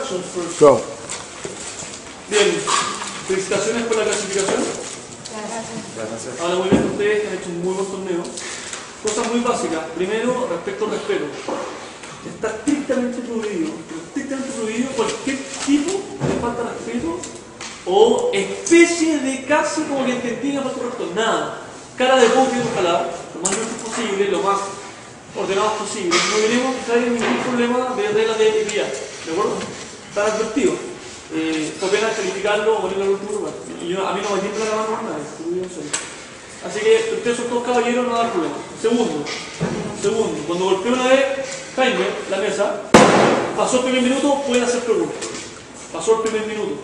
instructions first. Go. Bien, felicitaciones por la clasificación. Gracias. Ahora muy bien, ustedes han hecho un muy buen torneo. Cosas muy básicas. Primero, respecto al respeto. Está estrictamente prohibido, cualquier tipo de falta de respeto o especie de casi como que tenga falta de respeto. Nada. Cara de póker, ojalá, lo más neutro posible, lo más ordenado posible. No queremos caer en ningún problema de reglas de etiqueta, ¿de acuerdo? Están advertidos. Por pena calificarlo o ponerlo al último lugar. Y a mí no me tiembla la mano a nadie, te lo digo en serio. Así que ustedes son todos caballeros, no da problema. Segundo, cuando golpeo una vez, Jaime, la mesa, pasó el primer minuto, pueden hacer preguntas. Pasó el primer minuto.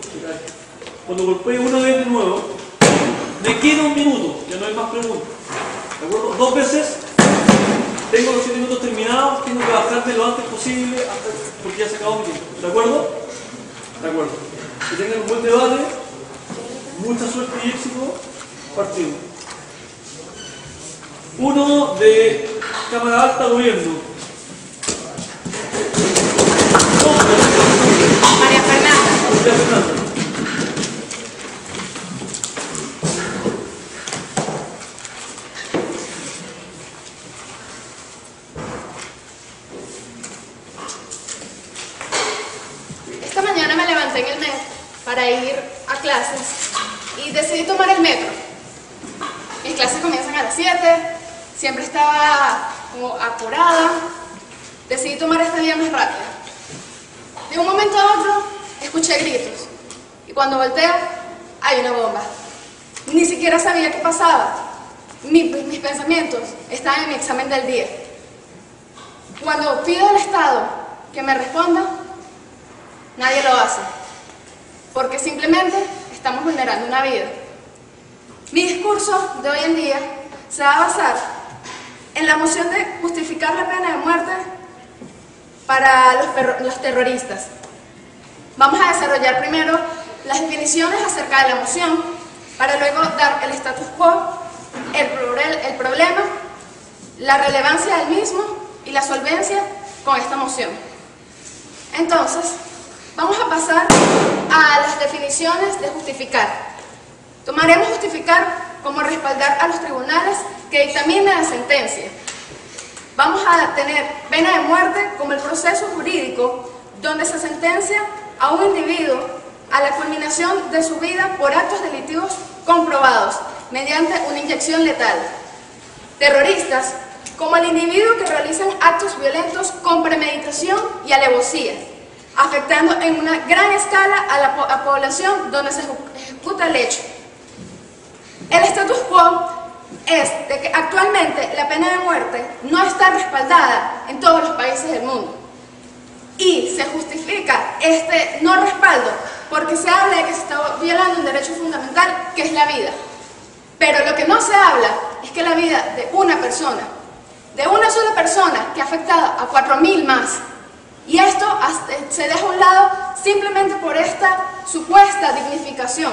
Cuando golpeo una vez de nuevo, me queda un minuto, ya no hay más preguntas. ¿De acuerdo? 2 veces, tengo los 7 minutos terminados, tengo que bajarme lo antes posible, porque ya se acabó mi tiempo. ¿De acuerdo? De acuerdo. Que tengan un buen debate, mucha suerte y éxito, partido. Uno de Cámara Alta, Gobierno. María Fernanda. Esta mañana me levanté en el metro para ir a clases y decidí tomar el metro. Mis clases comienzan a las 7, siempre estaba como apurada. Decidí tomar esta vía más rápida. De un momento a otro, escuché gritos. Y cuando volteo, hay una bomba. Ni siquiera sabía qué pasaba. Mis pensamientos estaban en mi examen del día. Cuando pido al Estado que me responda, nadie lo hace. Porque simplemente estamos vulnerando una vida. Mi discurso de hoy en día se va a basar en la moción de justificar la pena de muerte para los terroristas. Vamos a desarrollar primero las definiciones acerca de la moción, para luego dar el status quo, el problema, la relevancia del mismo y la solvencia con esta moción. Entonces, vamos a pasar a las definiciones de justificar. Tomaremos justificar como respaldar a los tribunales que dictaminen la sentencia. Vamos a tener pena de muerte como el proceso jurídico donde se sentencia a un individuo a la culminación de su vida por actos delictivos comprobados mediante una inyección letal. Terroristas como el individuo que realizan actos violentos con premeditación y alevosía, afectando en una gran escala a la población donde se ejecuta el hecho. El status quo es de que actualmente la pena de muerte no está respaldada en todos los países del mundo. Y se justifica este no respaldo porque se habla de que se está violando un derecho fundamental, que es la vida. Pero lo que no se habla es que la vida de una persona, de una sola persona que ha afectado a 4.000 más, y esto se deja a un lado simplemente por esta supuesta dignificación.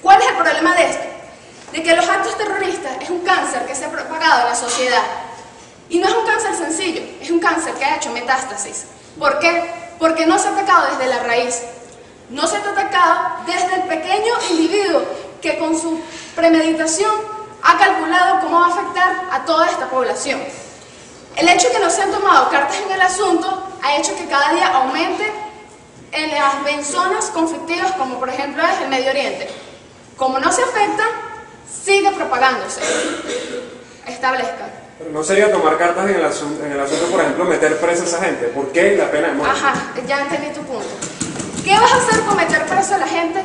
¿Cuál es el problema de esto? De que los actos terroristas es un cáncer que se ha propagado en la sociedad. Y no es un cáncer sencillo, es un cáncer que ha hecho metástasis. ¿Por qué? Porque no se ha atacado desde la raíz. No se ha atacado desde el pequeño individuo que con su premeditación ha calculado cómo va a afectar a toda esta población. El hecho de que no se han tomado cartas en el asunto ha hecho que cada día aumente en las zonas conflictivas, como por ejemplo es el Medio Oriente. Como no se afecta, sigue propagándose. Establezca. Pero no sería tomar cartas en el asunto, por ejemplo, meter presa a esa gente. ¿Por qué la pena de muerte? Ajá, ya entendí tu punto. ¿Qué vas a hacer con meter preso a la gente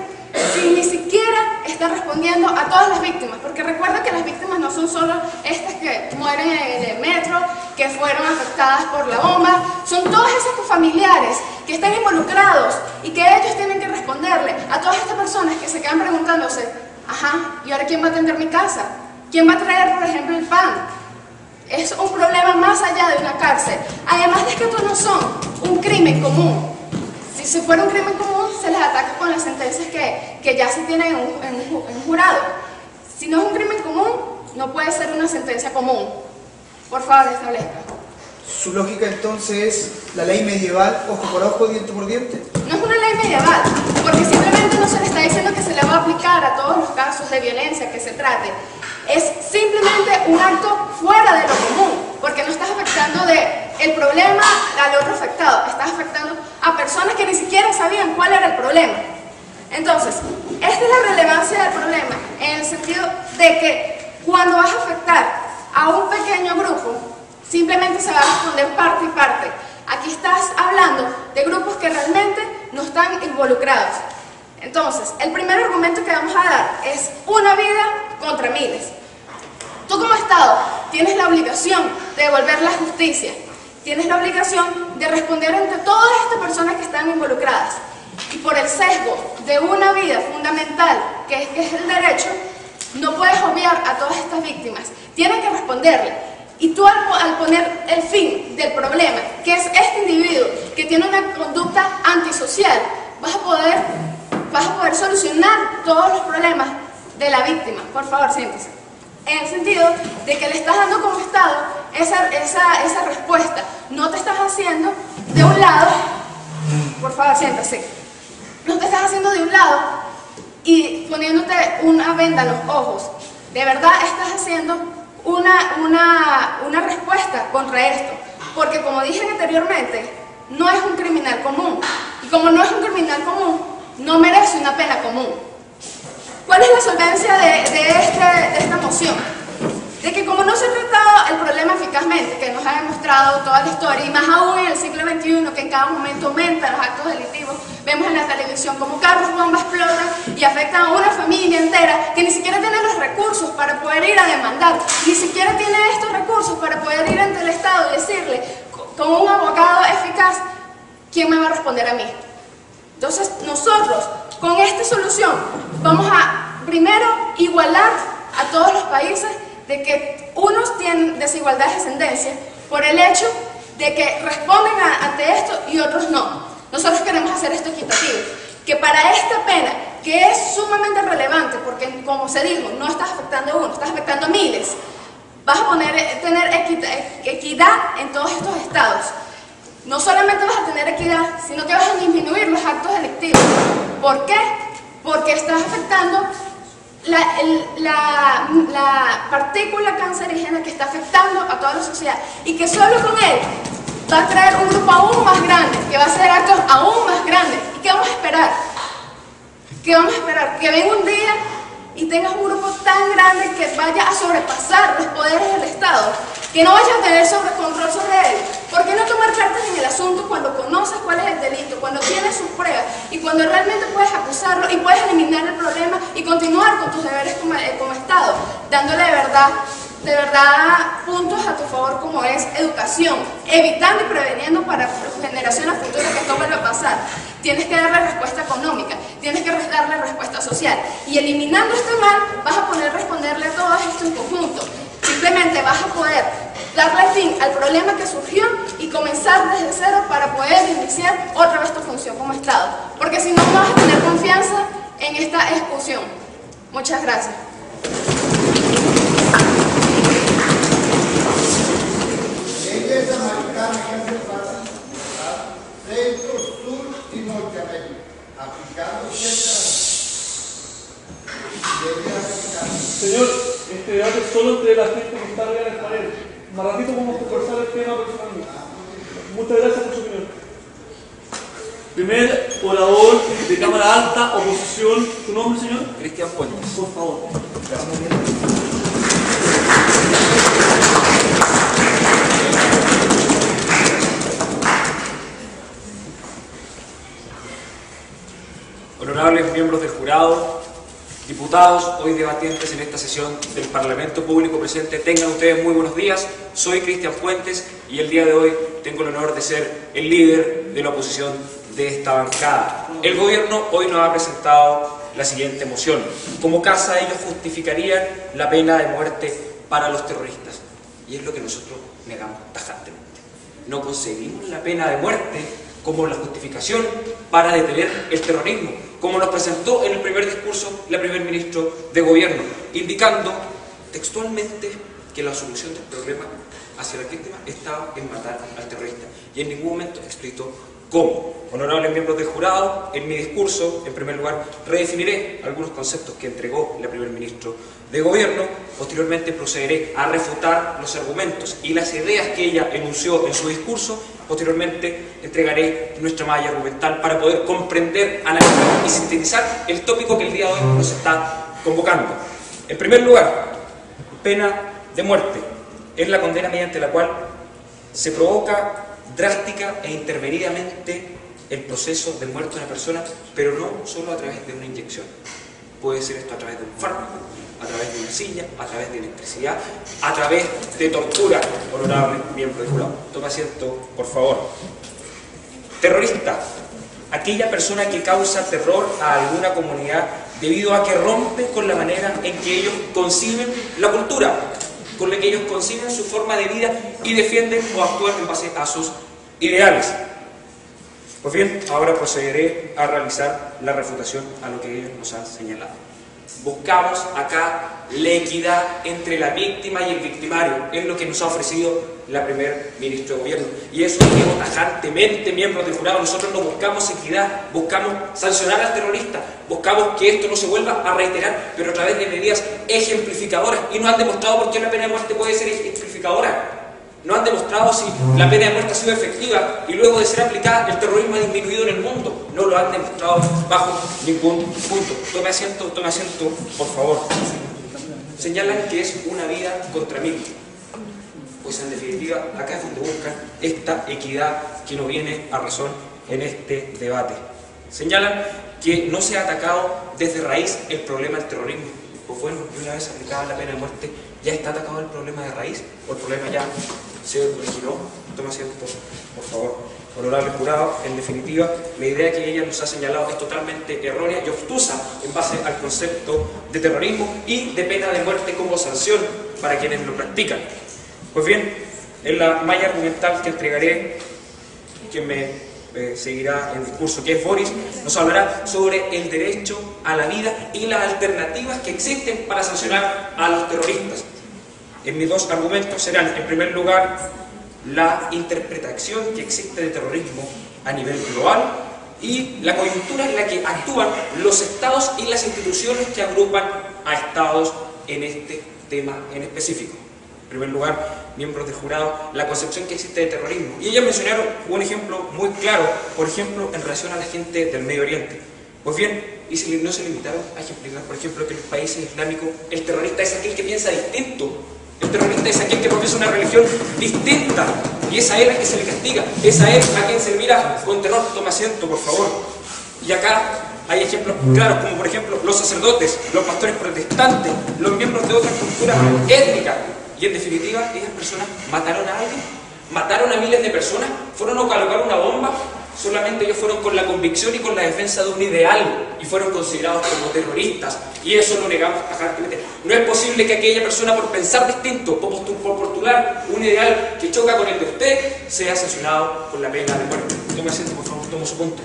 si ni siquiera están respondiendo a todas las víctimas? Porque recuerda que las víctimas no son solo estas que mueren en el metro, que fueron afectadas por la bomba, son todos esos familiares que están involucrados y que ellos tienen que responderle a todas estas personas que se quedan preguntándose, ajá, ¿y ahora quién va a atender mi casa? ¿Quién va a traer, por ejemplo, el pan? Es un problema más allá de una cárcel. Además de que estos no son un crimen común. Si fuera un crimen común, se les ataca con las sentencias que ya se tienen en un jurado. Si no es un crimen común, no puede ser una sentencia común. Por favor, establezca. Su lógica entonces es la ley medieval, ojo por ojo, diente por diente. No es una ley medieval, porque simplemente no se le está diciendo que se le va a aplicar a todos los casos de violencia que se trate. Es simplemente un acto fuera de lo común, porque no estás afectando el problema al otro afectado, estás afectando a personas que ni siquiera sabían cuál era el problema. Entonces, esta es la relevancia del problema, en el sentido de que cuando vas a afectar a un pequeño grupo, simplemente se va a responder parte y parte. Aquí estás hablando de grupos que realmente no están involucrados. Entonces, el primer argumento que vamos a dar es una vida contra miles. Tú como Estado tienes la obligación de devolver la justicia, tienes la obligación de responder ante todas estas personas que están involucradas. Y por el sesgo de una vida fundamental, que es el derecho, no puedes obviar a todas estas víctimas. Tienes que responderle. Y tú al poner el fin del problema, que es este individuo que tiene una conducta antisocial, vas a poder solucionar todos los problemas de la víctima. Por favor, siéntese. En el sentido de que le estás dando como Estado esa respuesta. No te estás haciendo de un lado, por favor, siéntase. No te estás haciendo de un lado y poniéndote una venda en los ojos. De verdad estás haciendo una respuesta contra esto. Porque como dije anteriormente, no es un criminal común. Y como no es un criminal común, no merece una pena común. ¿Cuál es la solvencia de esta moción? De que como no se ha tratado el problema eficazmente, que nos ha demostrado toda la historia, y más aún en el siglo XXI, que en cada momento aumentan los actos delictivos, vemos en la televisión como carros bomba explotan y afectan a una familia entera que ni siquiera tiene los recursos para poder ir a demandar, ni siquiera tiene estos recursos para poder ir ante el Estado y decirle, con un abogado eficaz, ¿quién me va a responder a mí? Entonces, nosotros, con esta solución, vamos a, primero, igualar a todos los países de que unos tienen desigualdad de ascendencia por el hecho de que responden ante esto y otros no. Nosotros queremos hacer esto equitativo, que para esta pena, que es sumamente relevante, porque como se dijo, no estás afectando a uno, estás afectando a miles, vas a tener equidad en todos estos estados. No solamente vas a tener equidad, sino que vas a disminuir los actos delictivos. ¿Por qué? Porque estás afectando la partícula cancerígena que está afectando a toda la sociedad y que solo con él va a traer un grupo aún más grande, que va a hacer actos aún más grandes. ¿Y qué vamos a esperar? ¿Qué vamos a esperar? Que venga un día y tengas un grupo tan grande que vaya a sobrepasar los poderes del Estado, que no vaya a tener control sobre él. ¿Por qué no tomar cartas en el asunto cuando conoces cuál es el delito, cuando tienes sus pruebas y cuando realmente puedes acusarlo y puedes eliminar el problema y continuar con tus deberes como Estado, dándole de verdad puntos a tu favor, como es educación, evitando y preveniendo para generaciones futuras que esto vuelva a pasar? Tienes que darle respuesta económica, tienes que darle respuesta social, y eliminando este mal vas a poder responderle a todo esto en conjunto. Simplemente vas a poder darle fin al problema que surgió y comenzar desde cero para poder iniciar otra vez tu función como Estado, porque si no, no vas a tener confianza en esta discusión. Muchas gracias. Leyes americanas que hacen parte Centro, Sur y Norteamérica, aplicando ciertas leyes americanas. Señor, este debate es solo entre la gente que está arriba en el panel. Más ratito vamos a conversar el tema personalmente. Muchas gracias por su opinión. Primer orador de Cámara Alta, oposición. ¿Su nombre, señor? Cristian Puentes. Por favor. Honorables miembros del jurado, diputados, hoy debatientes en esta sesión del Parlamento Público presente, tengan ustedes muy buenos días. Soy Cristian Puentes y el día de hoy tengo el honor de ser el líder de la oposición de esta bancada. El gobierno hoy nos ha presentado la siguiente moción. Como casa, ellos justificarían la pena de muerte para los terroristas. Y es lo que nosotros negamos tajantemente. No concebimos la pena de muerte como la justificación para detener el terrorismo, como nos presentó en el primer discurso la primer ministro de gobierno, indicando textualmente que la solución del problema hacia la víctima estaba en matar al terrorista. Y en ningún momento explicitó cómo. Honorables miembros del jurado, en mi discurso, en primer lugar, redefiniré algunos conceptos que entregó la primer ministro de Gobierno. Posteriormente procederé a refutar los argumentos y las ideas que ella enunció en su discurso. Posteriormente entregaré nuestra malla argumental para poder comprender, analizar y sintetizar el tópico que el día de hoy nos está convocando. En primer lugar, pena de muerte es la condena mediante la cual se provoca drástica e intervenidamente el proceso de muerte de una persona, pero no solo a través de una inyección. Puede ser esto a través de un fármaco, a través de una silla, a través de electricidad, a través de tortura. Honorable miembro del jurado, toma asiento, por favor. Terrorista, aquella persona que causa terror a alguna comunidad debido a que rompe con la manera en que ellos conciben la cultura, con la que ellos conciben su forma de vida y defienden o actúan en base a sus ideales. Pues bien, ahora procederé a realizar la refutación a lo que ellos nos han señalado. Buscamos acá la equidad entre la víctima y el victimario, es lo que nos ha ofrecido la primer ministro de Gobierno. Y eso lo digo tajantemente, miembros del jurado. Nosotros no buscamos equidad, buscamos sancionar al terrorista, buscamos que esto no se vuelva a reiterar, pero a través de medidas ejemplificadoras. Y nos han demostrado por qué la pena de muerte puede ser ejemplificadora. No han demostrado si la pena de muerte ha sido efectiva y luego de ser aplicada el terrorismo ha disminuido en el mundo. No lo han demostrado bajo ningún punto. Tome asiento, por favor. Señalan que es una vida contra mil. Pues en definitiva, acá es donde buscan esta equidad que no viene a razón en este debate. Señalan que no se ha atacado desde raíz el problema del terrorismo. Pues bueno, una vez aplicada la pena de muerte, ya está atacado el problema de raíz, o el problema ya se originó. Toma asiento, por favor. Honorable jurado, en definitiva, la idea que ella nos ha señalado es totalmente errónea y obtusa en base al concepto de terrorismo y de pena de muerte como sanción para quienes lo practican. Pues bien, en la malla argumental que entregaré, quien me seguirá el discurso, que es Boris, nos hablará sobre el derecho a la vida y las alternativas que existen para sancionar a los terroristas. En mis dos argumentos serán, en primer lugar, la interpretación que existe de terrorismo a nivel global y la coyuntura en la que actúan los estados y las instituciones que agrupan a estados en este tema en específico. En primer lugar, miembros del jurado, la concepción que existe de terrorismo. Y ellos mencionaron un ejemplo muy claro, por ejemplo, en relación a la gente del Medio Oriente. Pues bien, y si no se limitaron a ejemplificar, por ejemplo, que en los países islámicos el terrorista es aquel que piensa distinto. El terrorista es aquel que profesa una religión distinta. Y es a él a quien se le castiga. Es a él a quien se le mira con terror. Toma asiento, por favor. Y acá hay ejemplos claros, como por ejemplo los sacerdotes, los pastores protestantes, los miembros de otras culturas étnicas. Y en definitiva, esas personas mataron a alguien, mataron a miles de personas, fueron a colocar una bomba, solamente ellos fueron con la convicción y con la defensa de un ideal y fueron considerados como terroristas. Y eso lo negamos tajantemente. No es posible que aquella persona, por pensar distinto, por postular un ideal que choca con el de usted, sea sancionado con la pena de muerte. Tome asiento, por favor, tomo su punto.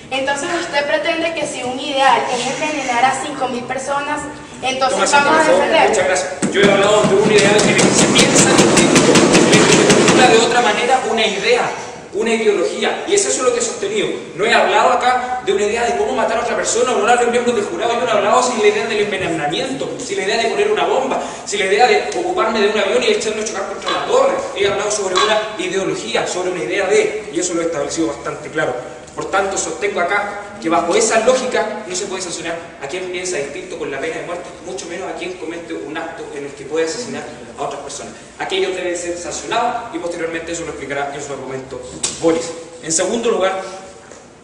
Entonces usted pretende que si un ideal es envenenar a 5.000 personas, entonces Toma vamos a asiento, por favor. defender. Muchas gracias. Yo he hablado de un ideal en el que se piensa distinto, en el que se postula de otra manera una idea, una ideología, y es eso lo que he sostenido. No he hablado acá de una idea de cómo matar a otra persona, o no de miembros del jurado. Yo no he hablado sin la idea del envenenamiento, sin la idea de poner una bomba, sin la idea de ocuparme de un avión y echarlo a chocar contra la torre. He hablado sobre una ideología, sobre una idea de, y eso lo he establecido bastante claro. Por tanto, sostengo acá que bajo esa lógica no se puede sancionar a quien piensa distinto con la pena de muerte, mucho menos a quien comete un acto en el que puede asesinar a otras personas. Aquellos deben ser sancionados y posteriormente eso lo explicará en su argumento Boris. En segundo lugar,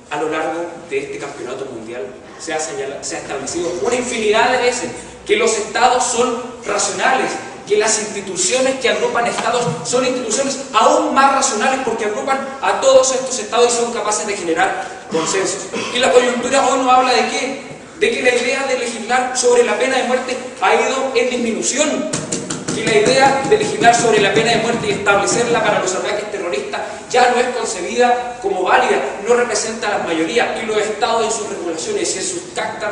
a lo largo de este campeonato mundial se ha establecido una infinidad de veces que los estados son racionales, que las instituciones que agrupan estados son instituciones aún más racionales porque agrupan a todos estos estados y son capaces de generar consensos. Y la coyuntura hoy nos habla de ¿qué? De que la idea de legislar sobre la pena de muerte ha ido en disminución. Que la idea de legislar sobre la pena de muerte y establecerla para los ataques terroristas ya no es concebida como válida, no representa a la mayoría, y los estados en sus regulaciones y en sus cartas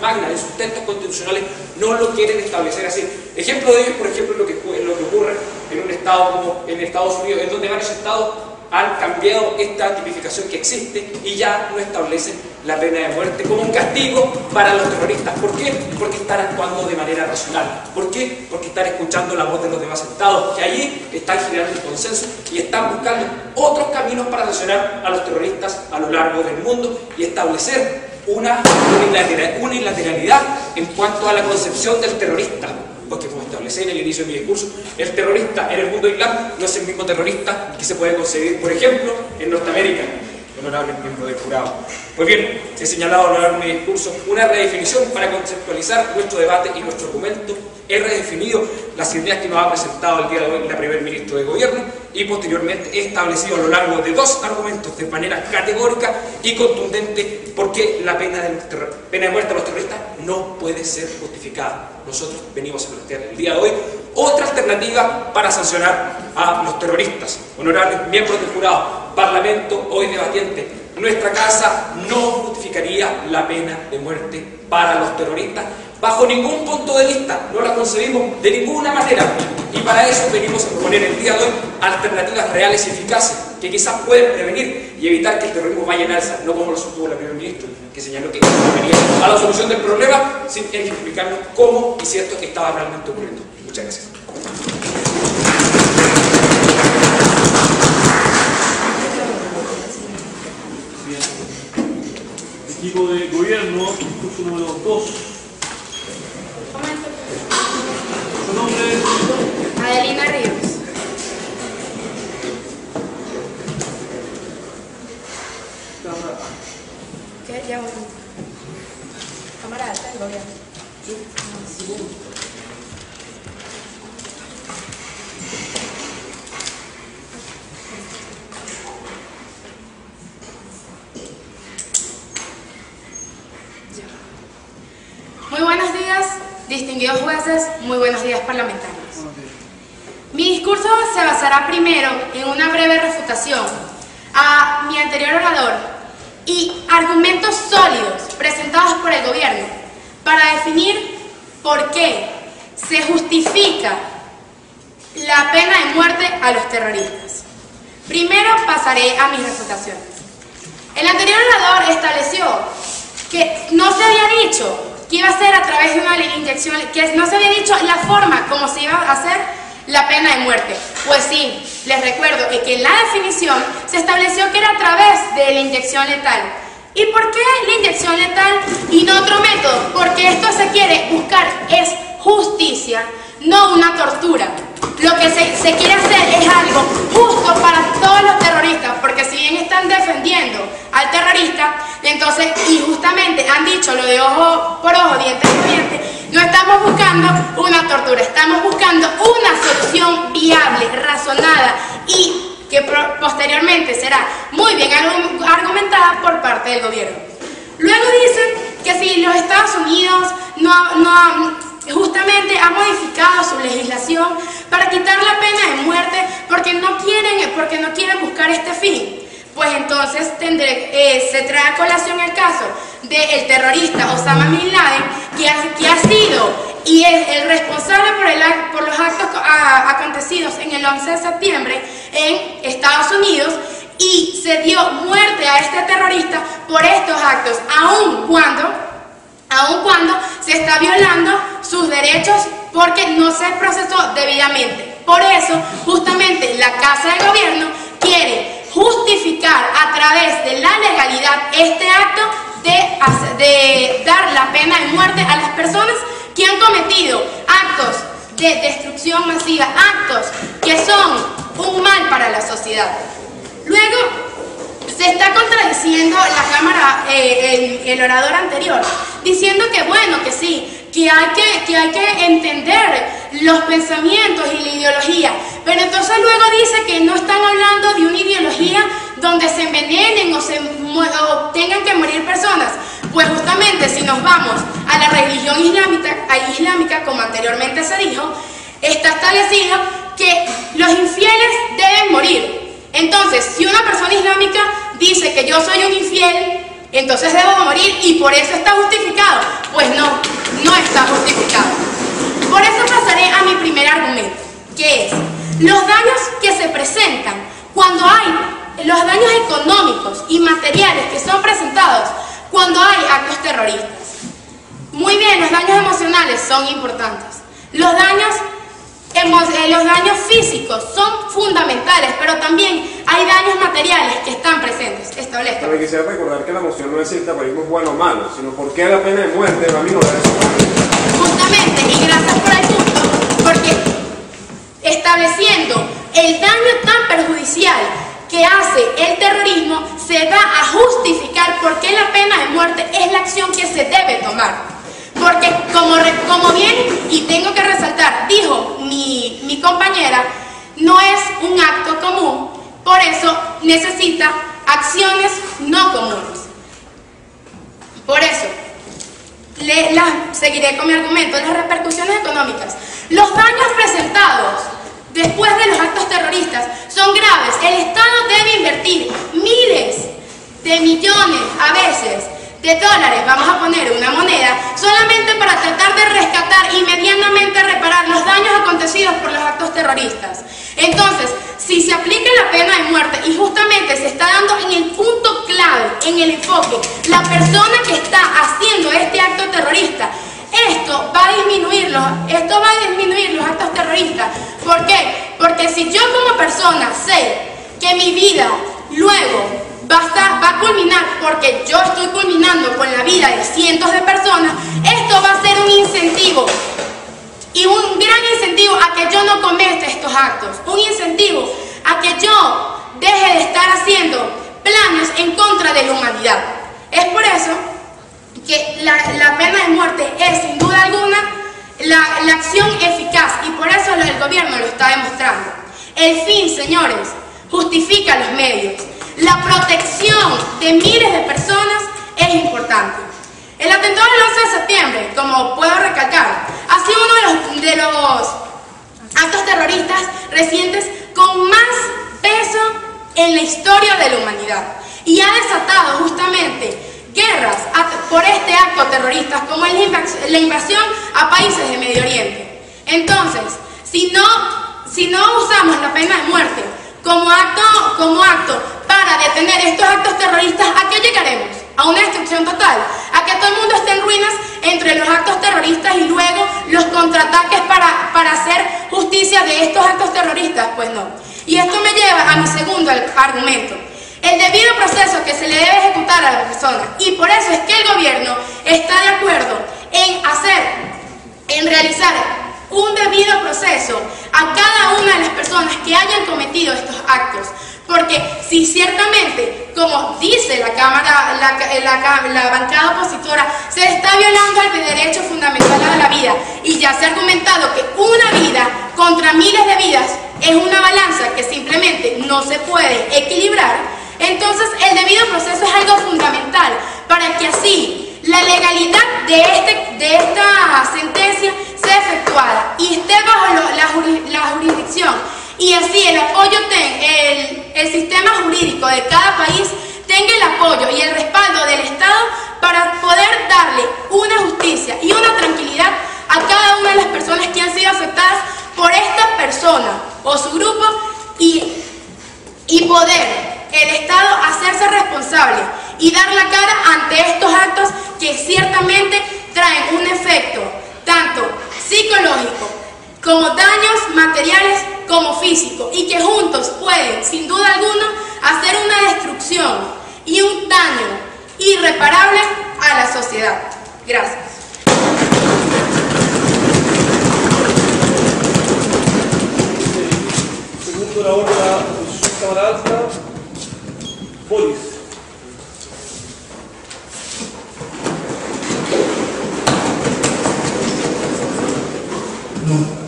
magnas, en sus textos constitucionales no lo quieren establecer así. Ejemplo de ello, por ejemplo, lo que ocurre en un estado estado como en Estados Unidos, en donde varios estados han cambiado esta tipificación que existe y ya no establecen la pena de muerte como un castigo para los terroristas. ¿Por qué? Porque están actuando de manera racional. ¿Por qué? Porque están escuchando la voz de los demás estados, que allí están generando un consenso y están buscando otros caminos para sancionar a los terroristas a lo largo del mundo y establecer una unilateralidad en cuanto a la concepción del terrorista. Porque como establecí en el inicio de mi discurso, el terrorista en el mundo islam no es el mismo terrorista que se puede concebir, por ejemplo, en Norteamérica, honorable miembro del jurado. Pues bien, he señalado a lo largo de mi discurso una redefinición para conceptualizar nuestro debate y nuestro argumento. He redefinido las ideas que nos ha presentado el día de hoy la primer ministro de gobierno y posteriormente he establecido a lo largo de 2 argumentos de manera categórica y contundente por qué la pena de muerte a los terroristas no puede ser justificada. Nosotros venimos a plantear el día de hoy otra alternativa para sancionar a los terroristas. Honorables miembros del jurado, Parlamento hoy debatiente, nuestra casa no justificaría la pena de muerte para los terroristas bajo ningún punto de vista, no la concebimos de ninguna manera y para eso venimos a proponer el día de hoy alternativas reales y eficaces que quizás pueden prevenir y evitar que el terrorismo vaya en alza, no como lo sostuvo la primer ministra, que señaló que venía a la solución del problema sin explicarnos cómo y si esto estaba realmente ocurriendo. Muchas gracias. Equipo de gobierno, discurso número 2. Su nombre es Adelina Ríos. ¿Qué? Ya voy. Cámara alta del gobierno. Muy buenos días, distinguidos jueces, muy buenos días parlamentarios. Mi discurso se basará primero en una breve refutación a mi anterior orador y argumentos sólidos presentados por el gobierno para definir por qué se justifica la pena de muerte a los terroristas. Primero pasaré a mis refutaciones. El anterior orador estableció que no se había dicho que iba a ser a través de una inyección, que no se había dicho la forma como se iba a hacer la pena de muerte. Pues sí, les recuerdo que en la definición se estableció que era a través de la inyección letal. ¿Y por qué la inyección letal y no otro método? Porque esto se quiere buscar es justicia, no una tortura. Lo que se quiere hacer es algo justo para todos los terroristas, porque si bien están defendiendo al terrorista, entonces, y justamente han dicho lo de ojo por ojo, diente por diente, no estamos buscando una tortura, estamos buscando una solución viable, razonada y que posteriormente será muy bien argumentada por parte del gobierno. Luego dicen que si los Estados Unidos justamente ha modificado su legislación para quitar la pena de muerte porque no quieren buscar este fin. Pues entonces se trae a colación el caso del terrorista Osama Bin Laden, que ha sido y es el responsable por los actos acontecidos en el 11 de septiembre en Estados Unidos, y se dio muerte a este terrorista por estos actos, aun cuando se está violando sus derechos porque no se procesó debidamente. Por eso, justamente, la Casa de Gobierno quiere justificar a través de la legalidad este acto de dar la pena de muerte a las personas que han cometido actos de destrucción masiva, actos que son un mal para la sociedad. Luego, se está contradiciendo la Cámara, el orador anterior, diciendo que bueno, que sí, que hay que entender los pensamientos y la ideología, pero entonces luego dice que no están hablando de una ideología donde se envenenen o tengan que morir personas. Pues justamente si nos vamos a la religión islámica, como anteriormente se dijo, está establecido que los infieles deben morir. Entonces, si una persona islámica dice que yo soy un infiel, entonces debo morir y por eso está justificado. Pues no está justificado. Por eso pasaré a mi primer argumento, que es, los daños que se presentan cuando hay los daños económicos y materiales que son presentados cuando hay actos terroristas. Muy bien, los daños emocionales son importantes. Los daños físicos son fundamentales, pero también hay daños materiales que están presentes. Establezco. También quisiera recordar que la moción no es si el terrorismo es bueno o malo, sino por qué la pena de muerte va a minorar eso. Justamente, y gracias por el punto, porque estableciendo el daño tan perjudicial que hace el terrorismo, se da a justificar por qué la pena de muerte es la acción que se debe tomar. Porque como bien, y tengo que resaltar, dijo mi compañera, no es un acto común, por eso necesita acciones no comunes. Por eso, seguiré con mi argumento, las repercusiones económicas. Los daños presentados después de los actos terroristas son graves. El Estado debe invertir miles de millones, a veces, de dólares, vamos a poner una moneda, solamente para tratar de rescatar y medianamente reparar los daños acontecidos por los actos terroristas. Entonces, si se aplica la pena de muerte y justamente se está dando en el punto clave, en el enfoque, la persona que está haciendo este acto terrorista, esto va a disminuir los actos terroristas. ¿Por qué? Porque si yo como persona sé que mi vida luego va a culminar, porque yo estoy culminando con la vida de cientos de personas, esto va a ser un incentivo, y un gran incentivo a que yo no cometa estos actos, un incentivo a que yo deje de estar haciendo planes en contra de la humanidad. Es por eso que la pena de muerte es, sin duda alguna, la acción eficaz, y por eso el gobierno lo está demostrando. El fin, señores, justifica los medios. La protección de miles de personas es importante. El atentado del 11 de septiembre, como puedo recalcar, ha sido uno de los actos terroristas recientes con más peso en la historia de la humanidad, y ha desatado justamente guerras por este acto terrorista, como es la invasión a países de Medio Oriente. Entonces, si no usamos la pena de muerte como acto para detener estos actos terroristas, ¿a qué llegaremos? A una destrucción total, a que todo el mundo esté en ruinas entre los actos terroristas y luego los contraataques para hacer justicia de estos actos terroristas. Pues no. Y esto me lleva a mi segundo argumento: el debido proceso que se le debe ejecutar a la persona. Y por eso es que el gobierno está de acuerdo en realizar un debido proceso a cada una de las personas que hayan cometido estos actos. Porque si ciertamente, como dice la bancada opositora, se está violando el derecho fundamental a la vida, y ya se ha argumentado que una vida contra miles de vidas es una balanza que simplemente no se puede equilibrar, entonces el debido proceso es algo fundamental para que así la legalidad de esta sentencia sea efectuada y esté bajo la jurisdicción, y así el apoyo, el sistema jurídico de cada país tenga el apoyo y el respaldo del Estado para poder darle una justicia y una tranquilidad a cada una de las personas que han sido afectadas por esta persona o su grupo, y poder el Estado hacerse responsable y dar la cara ante estos actos que ciertamente traen un efecto tanto psicológico como daños materiales como físicos, y que juntos pueden, sin duda alguna, hacer una destrucción y un daño irreparable a la sociedad. Gracias. Segundo la orden de la oposición Cámara Alta, Boris. No.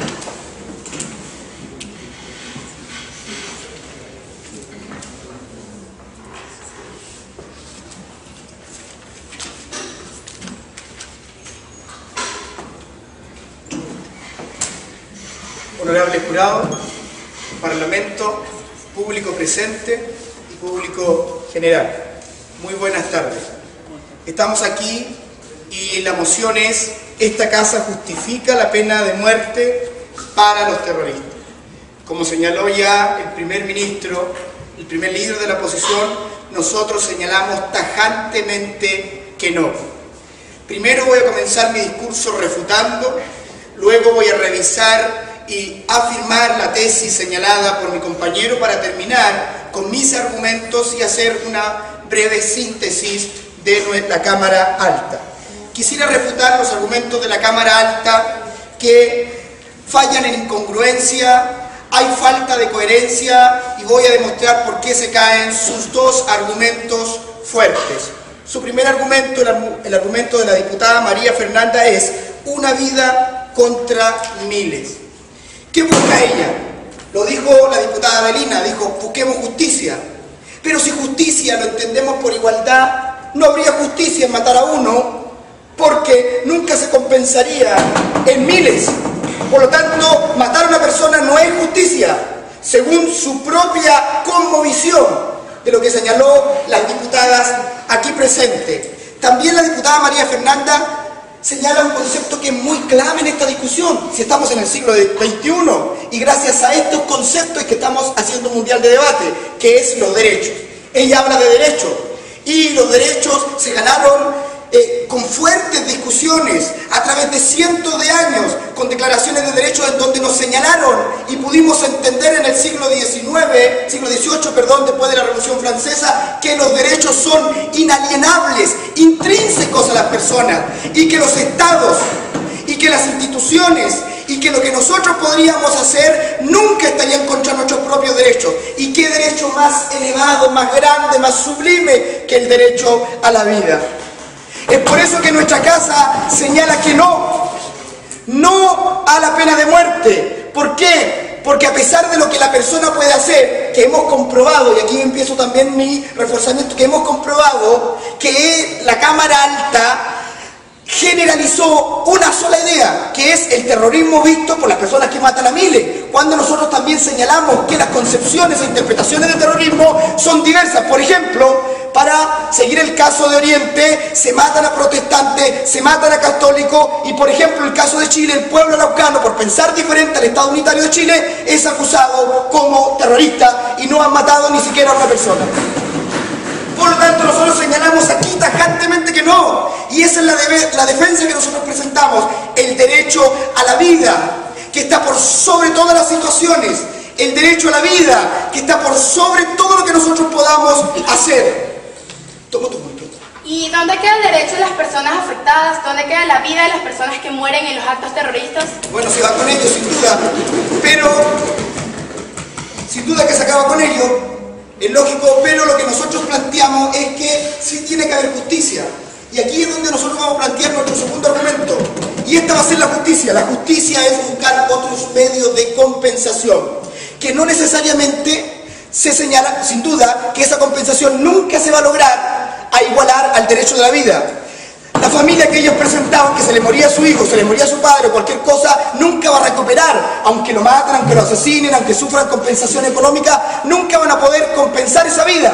Honorable jurado, Parlamento, público presente y público general, muy buenas tardes. Estamos aquí y la moción es: esta casa justifica la pena de muerte para los terroristas. Como señaló ya el primer ministro, el primer líder de la oposición, nosotros señalamos tajantemente que no. Primero voy a comenzar mi discurso refutando, luego voy a revisar y afirmar la tesis señalada por mi compañero para terminar con mis argumentos y hacer una breve síntesis de la Cámara Alta. Quisiera refutar los argumentos de la Cámara Alta que fallan en incongruencia, hay falta de coherencia y voy a demostrar por qué se caen sus dos argumentos fuertes. Su primer argumento, el argumento de la diputada María Fernanda, es una vida contra miles. ¿Qué busca ella? Lo dijo la diputada Adelina, dijo, busquemos justicia. Pero si justicia lo entendemos por igualdad, no habría justicia en matar a uno, porque nunca se compensaría en miles. Por lo tanto, matar a una persona no es justicia, según su propia cosmovisión de lo que señaló las diputadas aquí presentes. También la diputada María Fernanda señala un concepto que es muy clave en esta discusión, si estamos en el siglo XXI, y gracias a estos conceptos es que estamos haciendo un mundial de debate, que es los derechos. Ella habla de derechos, y los derechos se ganaron con fuertes discusiones a través de cientos de años, con declaraciones de derechos en donde nos señalaron y pudimos entender en el siglo XVIII, después de la Revolución Francesa, que los derechos son inalienables, intrínsecos a las personas, y que los estados y que las instituciones y que lo que nosotros podríamos hacer nunca estarían contra nuestros propios derechos. Y qué derecho más elevado, más grande, más sublime que el derecho a la vida. Es por eso que nuestra casa señala que no a la pena de muerte. ¿Por qué? Porque a pesar de lo que la persona puede hacer, que hemos comprobado, y aquí empiezo también mi reforzamiento, que hemos comprobado que la Cámara Alta generalizó una sola idea, que es el terrorismo visto por las personas que matan a miles, cuando nosotros también señalamos que las concepciones e interpretaciones de terrorismo son diversas. Por ejemplo, para seguir el caso de Oriente, se matan a protestantes, se matan a católicos, y por ejemplo el caso de Chile, el pueblo araucano, por pensar diferente al Estado unitario de Chile, es acusado como terrorista y no han matado ni siquiera a una persona. Por lo tanto, nosotros señalamos aquí tajantemente que no, y esa es la defensa que nosotros presentamos, el derecho a la vida, que está por sobre todas las situaciones, el derecho a la vida, que está por sobre todo lo que nosotros podamos hacer. Toma tu punto. ¿Y dónde queda el derecho de las personas afectadas? ¿Dónde queda la vida de las personas que mueren en los actos terroristas? Bueno, se va con ello, sin duda, pero sin duda que se acaba con ello. Es lógico, pero lo que nosotros planteamos es que sí tiene que haber justicia. Y aquí es donde nosotros vamos a plantear nuestro segundo argumento. Y esta va a ser la justicia. La justicia es buscar otros medios de compensación, que no necesariamente se señala, sin duda, que esa compensación nunca se va a lograr a igualar al derecho de la vida. La familia que ellos presentaban, que se le moría a su hijo, se le moría a su padre o cualquier cosa, nunca va a recuperar, aunque lo maten, aunque lo asesinen, aunque sufran compensación económica, nunca van a poder compensar esa vida.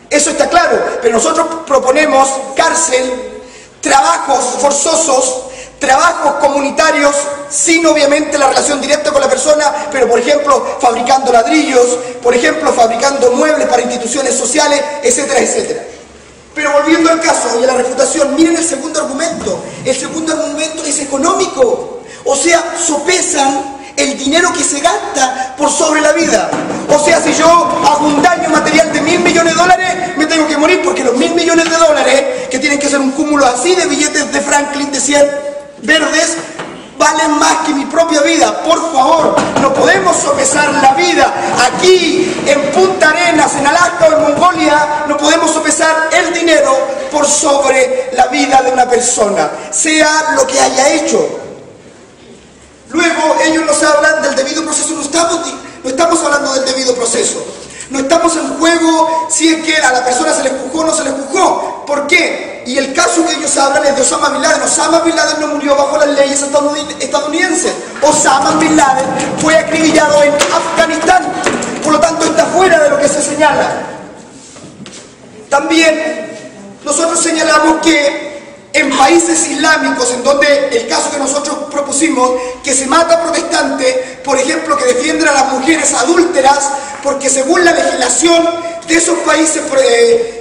Eso está claro, pero nosotros proponemos cárcel, trabajos forzosos, trabajos comunitarios, sin obviamente la relación directa con la persona, pero por ejemplo fabricando ladrillos, por ejemplo fabricando muebles para instituciones sociales, etcétera, etcétera. Pero volviendo al caso y a la refutación, miren el segundo argumento. El segundo argumento es económico. O sea, sopesan el dinero que se gasta por sobre la vida. O sea, si yo hago un daño material de $1.000 millones, me tengo que morir, porque los $1.000 millones, que tienen que ser un cúmulo así de billetes de Franklin de 100 verdes, valen más que mi propia vida. Por favor, no podemos sopesar la vida. Aquí, en Punta Arenas, en Alaska o en Mongolia, no podemos sopesar el dinero por sobre la vida de una persona, sea lo que haya hecho. Luego, ellos nos hablan del debido proceso. No estamos hablando del debido proceso. No estamos en juego si es que a la persona se le juzgó o no se le juzgó. ¿Por qué? Y el caso que ellos hablan es de Osama Bin Laden. Osama Bin Laden no murió bajo las leyes estadounidenses. Osama Bin Laden fue acribillado en Afganistán. Por lo tanto, está fuera de lo que se señala. También nosotros señalamos que en países islámicos, en donde el caso que nosotros propusimos, que se mata a protestantes, por ejemplo, que defienden a las mujeres adúlteras, porque según la legislación de esos países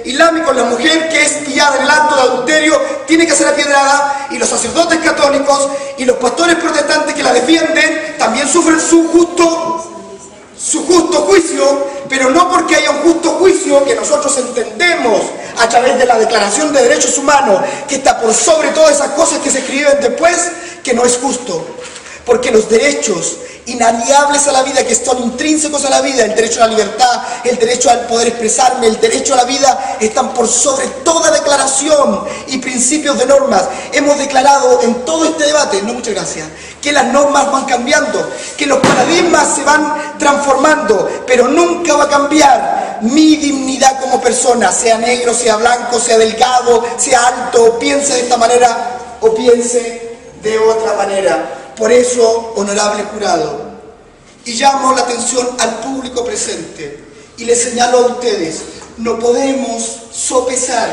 islámicos, la mujer que es pillada en el acto de adulterio tiene que ser apiedrada, y los sacerdotes católicos y los pastores protestantes que la defienden también sufren su justo juicio, pero no porque haya un justo juicio que nosotros entendemos a través de la Declaración de Derechos Humanos, que está por sobre todas esas cosas que se escriben después, que no es justo. Porque los derechos inalienables a la vida, que son intrínsecos a la vida, el derecho a la libertad, el derecho al poder expresarme, el derecho a la vida, están por sobre toda declaración y principios de normas. Hemos declarado en todo este debate, no muchas gracias, que las normas van cambiando, que los paradigmas se van transformando, pero nunca va a cambiar mi dignidad como persona, sea negro, sea blanco, sea delgado, sea alto, piense de esta manera o piense de otra manera. Por eso, honorable jurado, y llamo la atención al público presente y les señalo a ustedes, no podemos sopesar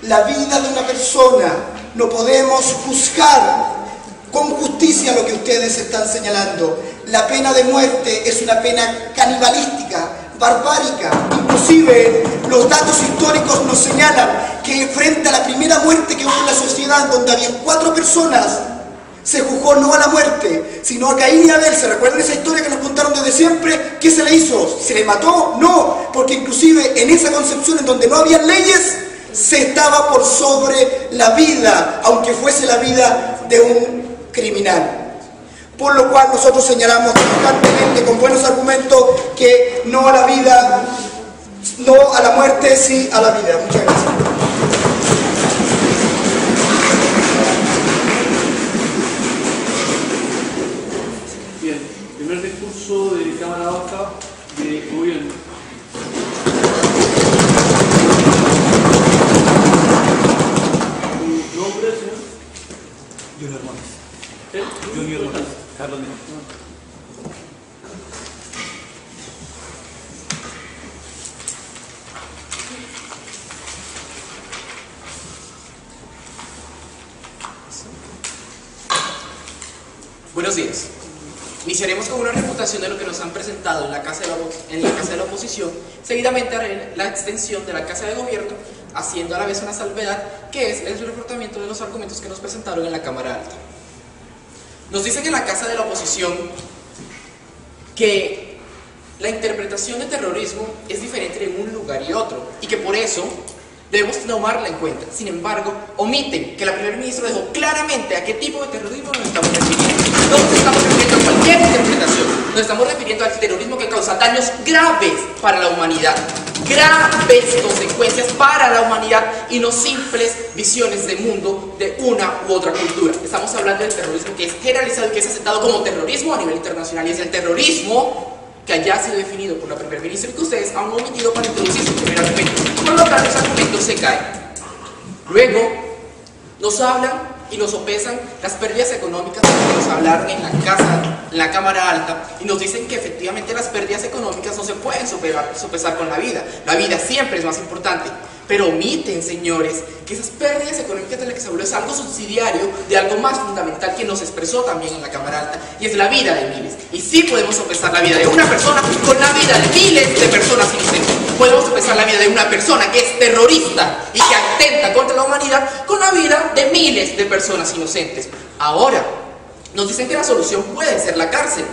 la vida de una persona, no podemos juzgar con justicia lo que ustedes están señalando. La pena de muerte es una pena canibalística, barbárica. Inclusive los datos históricos nos señalan que frente a la primera muerte que hubo en la sociedad, donde había 4 personas, se juzgó no a la muerte, sino a Caín y Abel. ¿Se recuerdan esa historia que nos contaron desde siempre? ¿Qué se le hizo? ¿Se le mató? No, porque inclusive en esa concepción en donde no había leyes, se estaba por sobre la vida, aunque fuese la vida de un criminal. Por lo cual nosotros señalamos constantemente, con buenos argumentos, que no a la vida, no a la muerte, sí a la vida. Muchas gracias. Primer discurso de Cámara Baja de Gobierno. ¿Tu nombre, señor? Junior Hermanos. ¿Eh? Junior Hermanos. Carlos Mino. Buenos días. Iniciaremos con una refutación de lo que nos han presentado en la Casa de la Oposición. Seguidamente haré la extensión de la Casa de Gobierno, haciendo a la vez una salvedad, que es el refutamiento de los argumentos que nos presentaron en la Cámara Alta. Nos dicen en la Casa de la Oposición que la interpretación de terrorismo es diferente en un lugar y otro, y que por eso debemos tomarla en cuenta. Sin embargo, omiten que la primer ministra dejó claramente a qué tipo de terrorismo nos estamos refiriendo. No nos estamos refiriendo a cualquier interpretación, nos estamos refiriendo al terrorismo que causa daños graves para la humanidad, graves consecuencias para la humanidad, y no simples visiones de mundo de una u otra cultura. Estamos hablando del terrorismo que es generalizado y que es aceptado como terrorismo a nivel internacional, y es el terrorismo que haya sido definido por la primer ministra y que ustedes han omitido para introducir su primer argumento. Por lo tanto, ese argumento se cae. Luego nos hablan y nos sopesan las pérdidas económicas que nos hablaron en la Cámara Alta, y nos dicen que efectivamente las pérdidas económicas no se pueden sopesar con la vida. La vida siempre es más importante. Pero omiten, señores, que esas pérdidas económicas de las que se habló es algo subsidiario de algo más fundamental que nos expresó también en la Cámara Alta, y es la vida de miles. Y sí podemos sopesar la vida de una persona con la vida de miles de personas inocentes. Podemos sopesar la vida de una persona que es terrorista y que atenta contra la humanidad con la vida de miles de personas inocentes. Ahora, nos dicen que la solución puede ser la cárcel.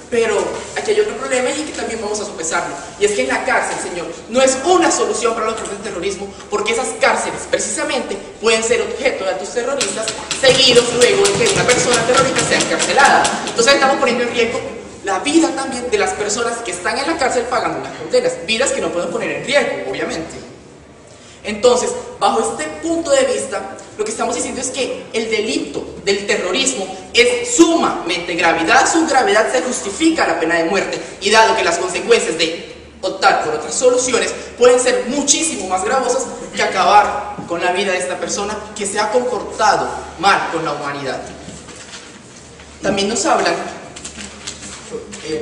Pero aquí hay otro problema y que también vamos a sopesarlo, y es que en la cárcel, señor, no es una solución para los problemas de terrorismo, porque esas cárceles precisamente pueden ser objeto de actos terroristas seguidos luego de que una persona terrorista sea encarcelada. Entonces estamos poniendo en riesgo la vida también de las personas que están en la cárcel pagando unas condenas, vidas que no pueden poner en riesgo, obviamente. Entonces, bajo este punto de vista, lo que estamos diciendo es que el delito del terrorismo es sumamente grave. Dada su gravedad, se justifica la pena de muerte, y dado que las consecuencias de optar por otras soluciones pueden ser muchísimo más gravosas que acabar con la vida de esta persona que se ha comportado mal con la humanidad. También nos hablan,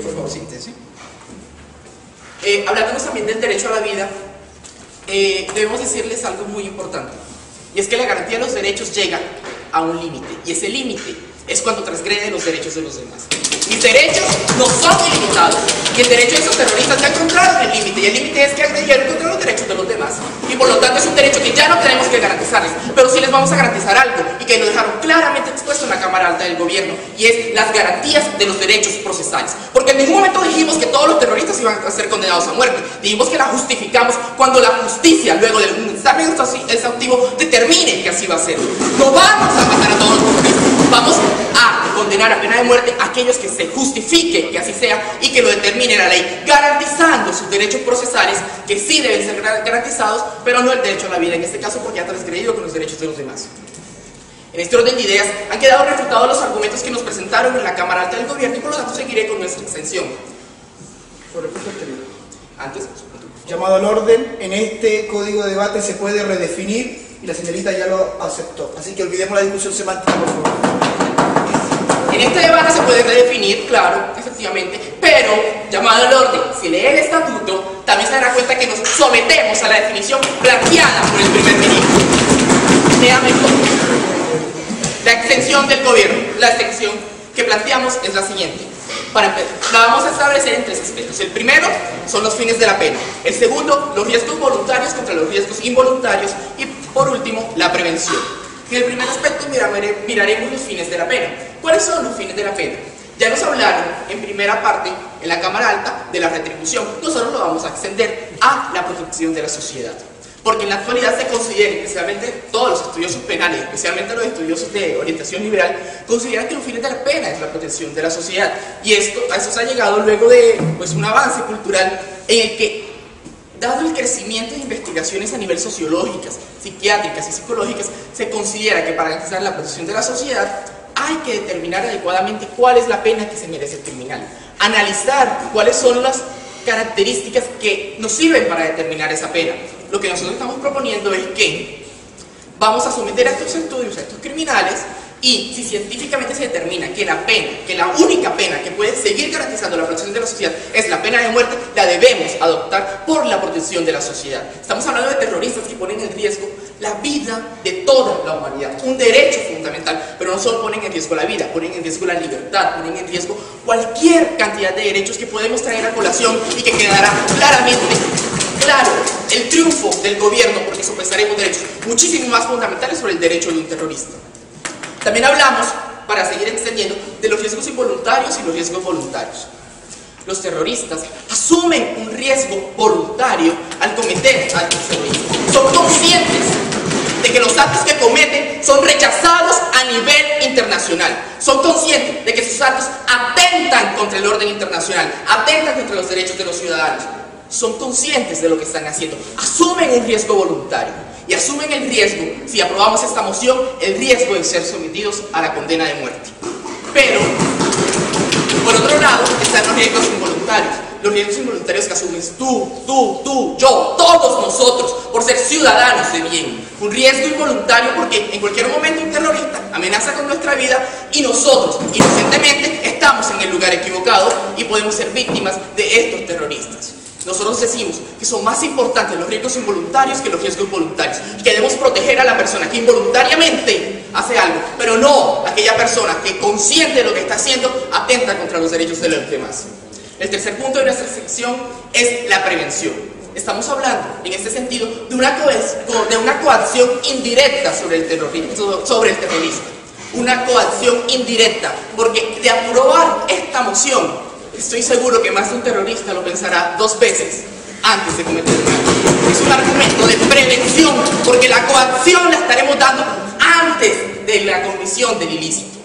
por favor, síntesis. Hablándonos también del derecho a la vida, debemos decirles algo muy importante. Y es que la garantía de los derechos llega a un límite, y ese límite es cuando transgrede los derechos de los demás. Mis derechos no son ilimitados, y el derecho de esos terroristas ya encontraron el límite, y el límite es que agredieron contra los derechos de los demás, y por lo tanto es un derecho que ya no tenemos que garantizarles, pero sí les vamos a garantizar algo, y que lo dejaron claramente expuesto en la Cámara Alta del Gobierno, y es las garantías de los derechos procesales. Porque en ningún momento dijimos que todos los terroristas iban a ser condenados a muerte, dijimos que la justificamos cuando la justicia, luego de un examen exhaustivo, determine que así va a ser. No vamos a matar a todos los terroristas, vamos a condenar a pena de muerte a aquellos que se justifique que así sea y que lo determine la ley, garantizando sus derechos procesales, que sí deben ser garantizados, pero no el derecho a la vida en este caso, porque ha transgredido con los derechos de los demás. En este orden de ideas han quedado refutados los argumentos que nos presentaron en la Cámara Alta del Gobierno, y por lo tanto seguiré con nuestra extensión. Sobre el punto anterior. Antes, llamado al orden, en este código de debate se puede redefinir y la señorita ya lo aceptó. Así que olvidemos la discusión semántica, por favor. En este debate se puede redefinir, claro, efectivamente, pero, llamado al orden, si lee el estatuto, también se dará cuenta que nos sometemos a la definición planteada por el primer ministro. Léame la extensión del gobierno. La extensión que planteamos es la siguiente. Para empezar, la vamos a establecer en tres aspectos. El primero son los fines de la pena. El segundo, los riesgos voluntarios contra los riesgos involuntarios. Y por último, la prevención. En el primer aspecto miraremos los fines de la pena. ¿Cuáles son los fines de la pena? Ya nos hablaron en primera parte, en la Cámara Alta, de la retribución. Nosotros lo vamos a extender a la protección de la sociedad. Porque en la actualidad se considera, especialmente todos los estudiosos penales, especialmente los estudiosos de orientación liberal, consideran que los fines de la pena es la protección de la sociedad. Y a eso se ha llegado luego de un avance cultural en el que, dado el crecimiento de investigaciones a nivel sociológicas, psiquiátricas y psicológicas, se considera que para garantizar la protección de la sociedad hay que determinar adecuadamente cuál es la pena que se merece el criminal. Analizar cuáles son las características que nos sirven para determinar esa pena. Lo que nosotros estamos proponiendo es que vamos a someter a estos estudios, a estos criminales, y si científicamente se determina que la pena, que la única pena que puede seguir garantizando la protección de la sociedad es la pena de muerte, la debemos adoptar por la protección de la sociedad. Estamos hablando de terroristas que ponen en riesgo la vida de toda la humanidad, un derecho fundamental, pero no solo ponen en riesgo la vida, ponen en riesgo la libertad, ponen en riesgo cualquier cantidad de derechos que podemos traer a colación y que quedará claramente claro el triunfo del gobierno, porque sopesaremos derechos muchísimo más fundamentales sobre el derecho de un terrorista. También hablamos, para seguir extendiendo, de los riesgos involuntarios y los riesgos voluntarios. Los terroristas asumen un riesgo voluntario al cometer actos terroristas. Son conscientes de que los actos que cometen son rechazados a nivel internacional. Son conscientes de que sus actos atentan contra el orden internacional, atentan contra los derechos de los ciudadanos. Son conscientes de lo que están haciendo. Asumen un riesgo voluntario. Y asumen el riesgo, si aprobamos esta moción, el riesgo de ser sometidos a la condena de muerte. Pero, por otro lado, están los riesgos involuntarios. Los riesgos involuntarios que asumes tú, yo, todos nosotros, por ser ciudadanos de bien. Un riesgo involuntario porque en cualquier momento un terrorista amenaza con nuestra vida y nosotros, inocentemente, estamos en el lugar equivocado y podemos ser víctimas de estos terroristas. Nosotros decimos que son más importantes los riesgos involuntarios que los riesgos voluntarios. Y que debemos proteger a la persona que involuntariamente hace algo, pero no aquella persona que, consciente de lo que está haciendo, atenta contra los derechos de los demás. El tercer punto de nuestra sección es la prevención. Estamos hablando, en este sentido, de una coacción indirecta sobre el terrorista. Una coacción indirecta, porque de aprobar esta moción, estoy seguro que más de un terrorista lo pensará 2 veces antes de cometer un acto. Es un argumento de prevención, porque la coacción la estaremos dando antes de la comisión del ilícito.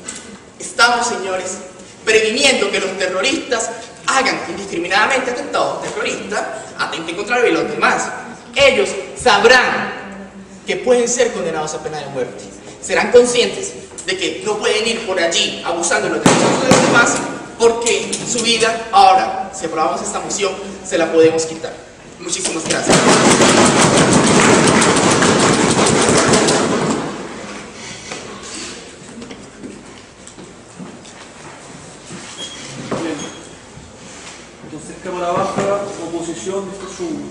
Estamos, señores, previniendo que los terroristas hagan indiscriminadamente atentados terroristas, atenten contra la vida de los demás. Ellos sabrán que pueden ser condenados a pena de muerte. Serán conscientes de que no pueden ir por allí abusando de los derechos de los demás, porque su vida, ahora, si aprobamos esta moción, se la podemos quitar. Muchísimas gracias. Bien. Entonces, Cámara Baja, oposición, esto es un...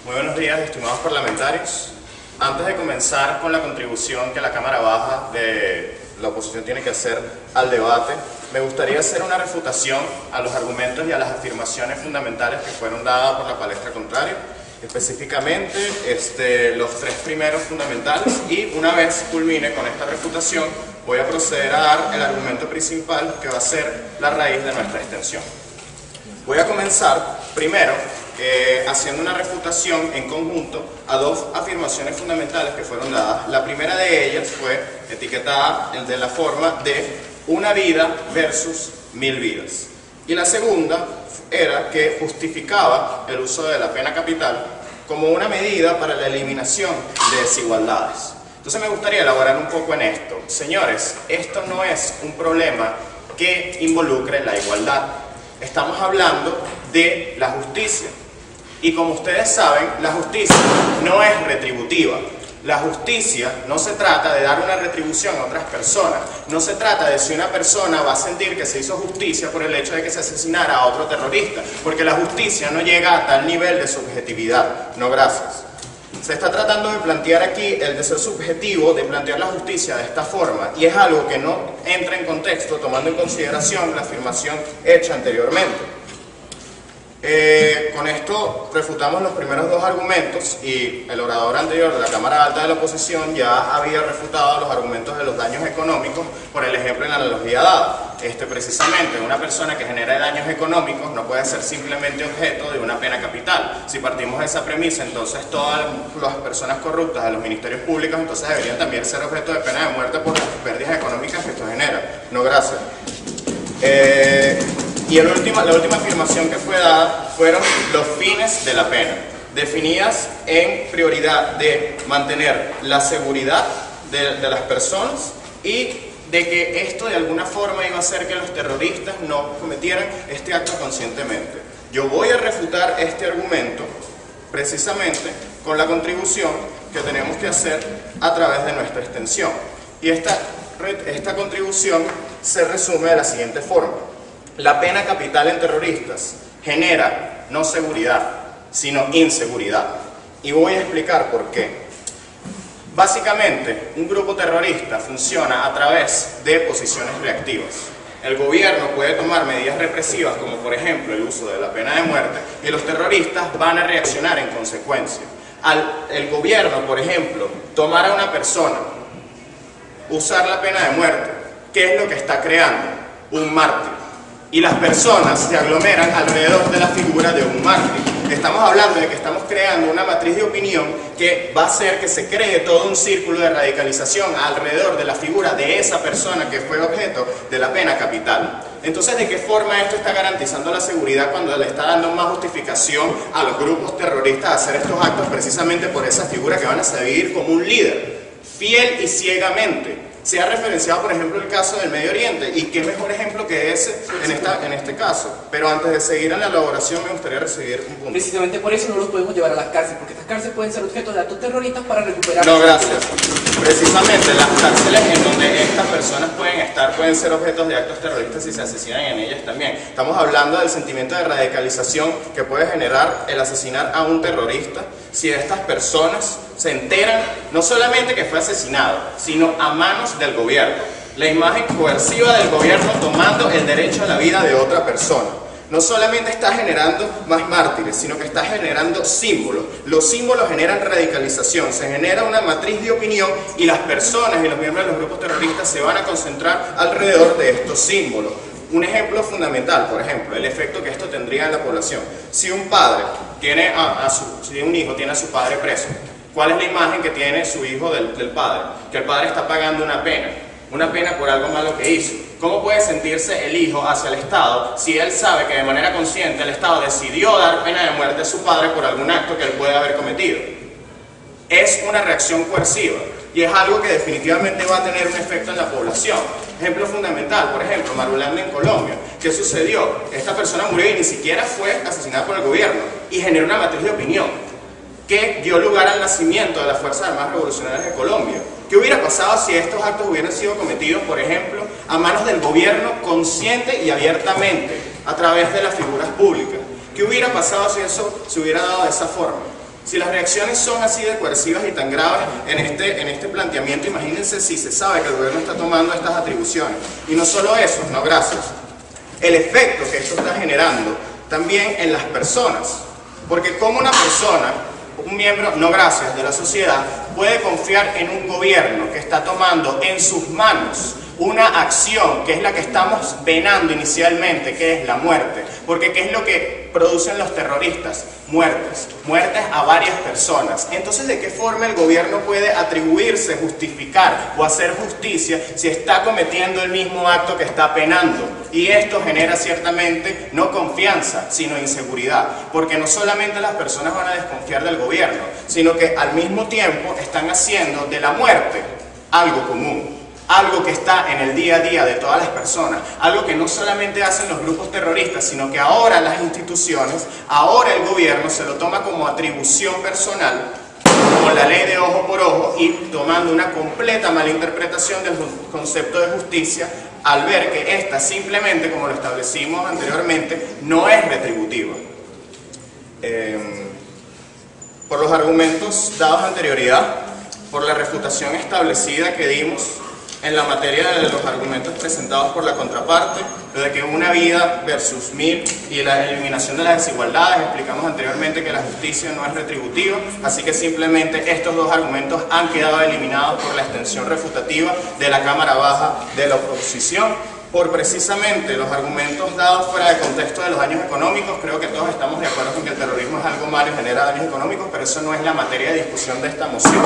Muy buenos días, estimados parlamentarios. Antes de comenzar con la contribución que la Cámara Baja de la oposición tiene que hacer al debate, me gustaría hacer una refutación a los argumentos y a las afirmaciones fundamentales que fueron dadas por la palestra contraria, específicamente los tres primeros fundamentales, y una vez culmine con esta refutación voy a proceder a dar el argumento principal que va a ser la raíz de nuestra extensión. Voy a comenzar primero haciendo una refutación en conjunto a dos afirmaciones fundamentales que fueron dadas. La primera de ellas fue etiquetada de la forma de una vida versus 1000 vidas. Y la segunda era que justificaba el uso de la pena capital como una medida para la eliminación de desigualdades. Entonces me gustaría elaborar un poco en esto. Señores, esto no es un problema que involucre la igualdad. Estamos hablando de la justicia. Y como ustedes saben, la justicia no es retributiva. La justicia no se trata de dar una retribución a otras personas. No se trata de si una persona va a sentir que se hizo justicia por el hecho de que se asesinara a otro terrorista. Porque la justicia no llega a tal nivel de subjetividad. No, gracias. Se está tratando de plantear aquí el deseo subjetivo de plantear la justicia de esta forma. Y es algo que no entra en contexto tomando en consideración la afirmación hecha anteriormente. Con esto refutamos los primeros dos argumentos y el orador anterior de la Cámara Alta de la Oposición ya había refutado los argumentos de los daños económicos por el ejemplo en la analogía dada. Precisamente una persona que genera daños económicos no puede ser simplemente objeto de una pena capital. Si partimos de esa premisa, entonces todas las personas corruptas de los ministerios públicos entonces deberían también ser objeto de pena de muerte por las pérdidas económicas que esto genera. No, gracias. Y la última afirmación que fue dada fueron los fines de la pena, definidas en prioridad de mantener la seguridad de las personas y de que esto de alguna forma iba a hacer que los terroristas no cometieran este acto conscientemente. Yo voy a refutar este argumento precisamente con la contribución que tenemos que hacer a través de nuestra extensión. Y esta contribución se resume de la siguiente forma. La pena capital en terroristas genera no seguridad, sino inseguridad. Y voy a explicar por qué. Básicamente, un grupo terrorista funciona a través de posiciones reactivas. El gobierno puede tomar medidas represivas, como por ejemplo el uso de la pena de muerte, y los terroristas van a reaccionar en consecuencia. El gobierno, por ejemplo, tomar a una persona, usar la pena de muerte, ¿qué es lo que está creando? Un mártir. Y las personas se aglomeran alrededor de la figura de un mártir. Estamos hablando de que estamos creando una matriz de opinión que va a hacer que se cree todo un círculo de radicalización alrededor de la figura de esa persona que fue objeto de la pena capital. Entonces, ¿de qué forma esto está garantizando la seguridad cuando le está dando más justificación a los grupos terroristas a hacer estos actos precisamente por esa figura que van a seguir como un líder, fiel y ciegamente? Se ha referenciado, por ejemplo, el caso del Medio Oriente, y qué mejor ejemplo que ese en este caso. Pero antes de seguir en la elaboración me gustaría recibir un punto. Precisamente por eso no los podemos llevar a las cárceles, porque estas cárceles pueden ser objeto de actos terroristas para recuperar... No, gracias. Precisamente las cárceles en donde estas personas pueden estar pueden ser objetos de actos terroristas si se asesinan en ellas también. Estamos hablando del sentimiento de radicalización que puede generar el asesinar a un terrorista si estas personas se enteran no solamente que fue asesinado, sino a manos del gobierno. La imagen coerciva del gobierno tomando el derecho a la vida de otra persona. No solamente está generando más mártires, sino que está generando símbolos. Los símbolos generan radicalización, se genera una matriz de opinión y las personas y los miembros de los grupos terroristas se van a concentrar alrededor de estos símbolos. Un ejemplo fundamental, por ejemplo, el efecto que esto tendría en la población. Si un padre tiene si un hijo tiene a su padre preso, ¿cuál es la imagen que tiene su hijo del padre? Que el padre está pagando una pena por algo malo que hizo. ¿Cómo puede sentirse el hijo hacia el Estado si él sabe que de manera consciente el Estado decidió dar pena de muerte a su padre por algún acto que él puede haber cometido? Es una reacción coerciva y es algo que definitivamente va a tener un efecto en la población. Ejemplo fundamental, por ejemplo, Marulanda en Colombia. ¿Qué sucedió? Esta persona murió y ni siquiera fue asesinada por el gobierno y generó una matriz de opinión que dio lugar al nacimiento de las Fuerzas Armadas Revolucionarias de Colombia. ¿Qué hubiera pasado si estos actos hubieran sido cometidos, por ejemplo, a manos del gobierno consciente y abiertamente, a través de las figuras públicas? ¿Qué hubiera pasado si eso se hubiera dado de esa forma? Si las reacciones son así de coercivas y tan graves en este planteamiento, imagínense si se sabe que el gobierno está tomando estas atribuciones. Y no solo eso, no gracias. El efecto que esto está generando también en las personas. Porque como una persona, un miembro, no gracias, de la sociedad, puede confiar en un gobierno que está tomando en sus manos una acción que es la que estamos venando inicialmente, que es la muerte. Porque ¿qué es lo que producen los terroristas? Muertes a varias personas. Entonces, ¿de qué forma el gobierno puede atribuirse, justificar o hacer justicia si está cometiendo el mismo acto que está penando? Y esto genera ciertamente no confianza, sino inseguridad, porque no solamente las personas van a desconfiar del gobierno, sino que al mismo tiempo están haciendo de la muerte algo común. Algo que está en el día a día de todas las personas, algo que no solamente hacen los grupos terroristas, sino que ahora las instituciones, ahora el gobierno se lo toma como atribución personal, como la ley de ojo por ojo, y tomando una completa malinterpretación del concepto de justicia al ver que esta simplemente, como lo establecimos anteriormente, no es retributiva. Por los argumentos dados anterioridad, por la refutación establecida que dimos en la materia de los argumentos presentados por la contraparte, lo de que una vida versus 1000 y la eliminación de las desigualdades, explicamos anteriormente que la justicia no es retributiva, así que simplemente estos dos argumentos han quedado eliminados por la extensión refutativa de la Cámara Baja de la oposición. Por precisamente los argumentos dados fuera de contexto de los daños económicos, creo que todos estamos de acuerdo con que el terrorismo es algo malo y genera daños económicos, pero eso no es la materia de discusión de esta moción.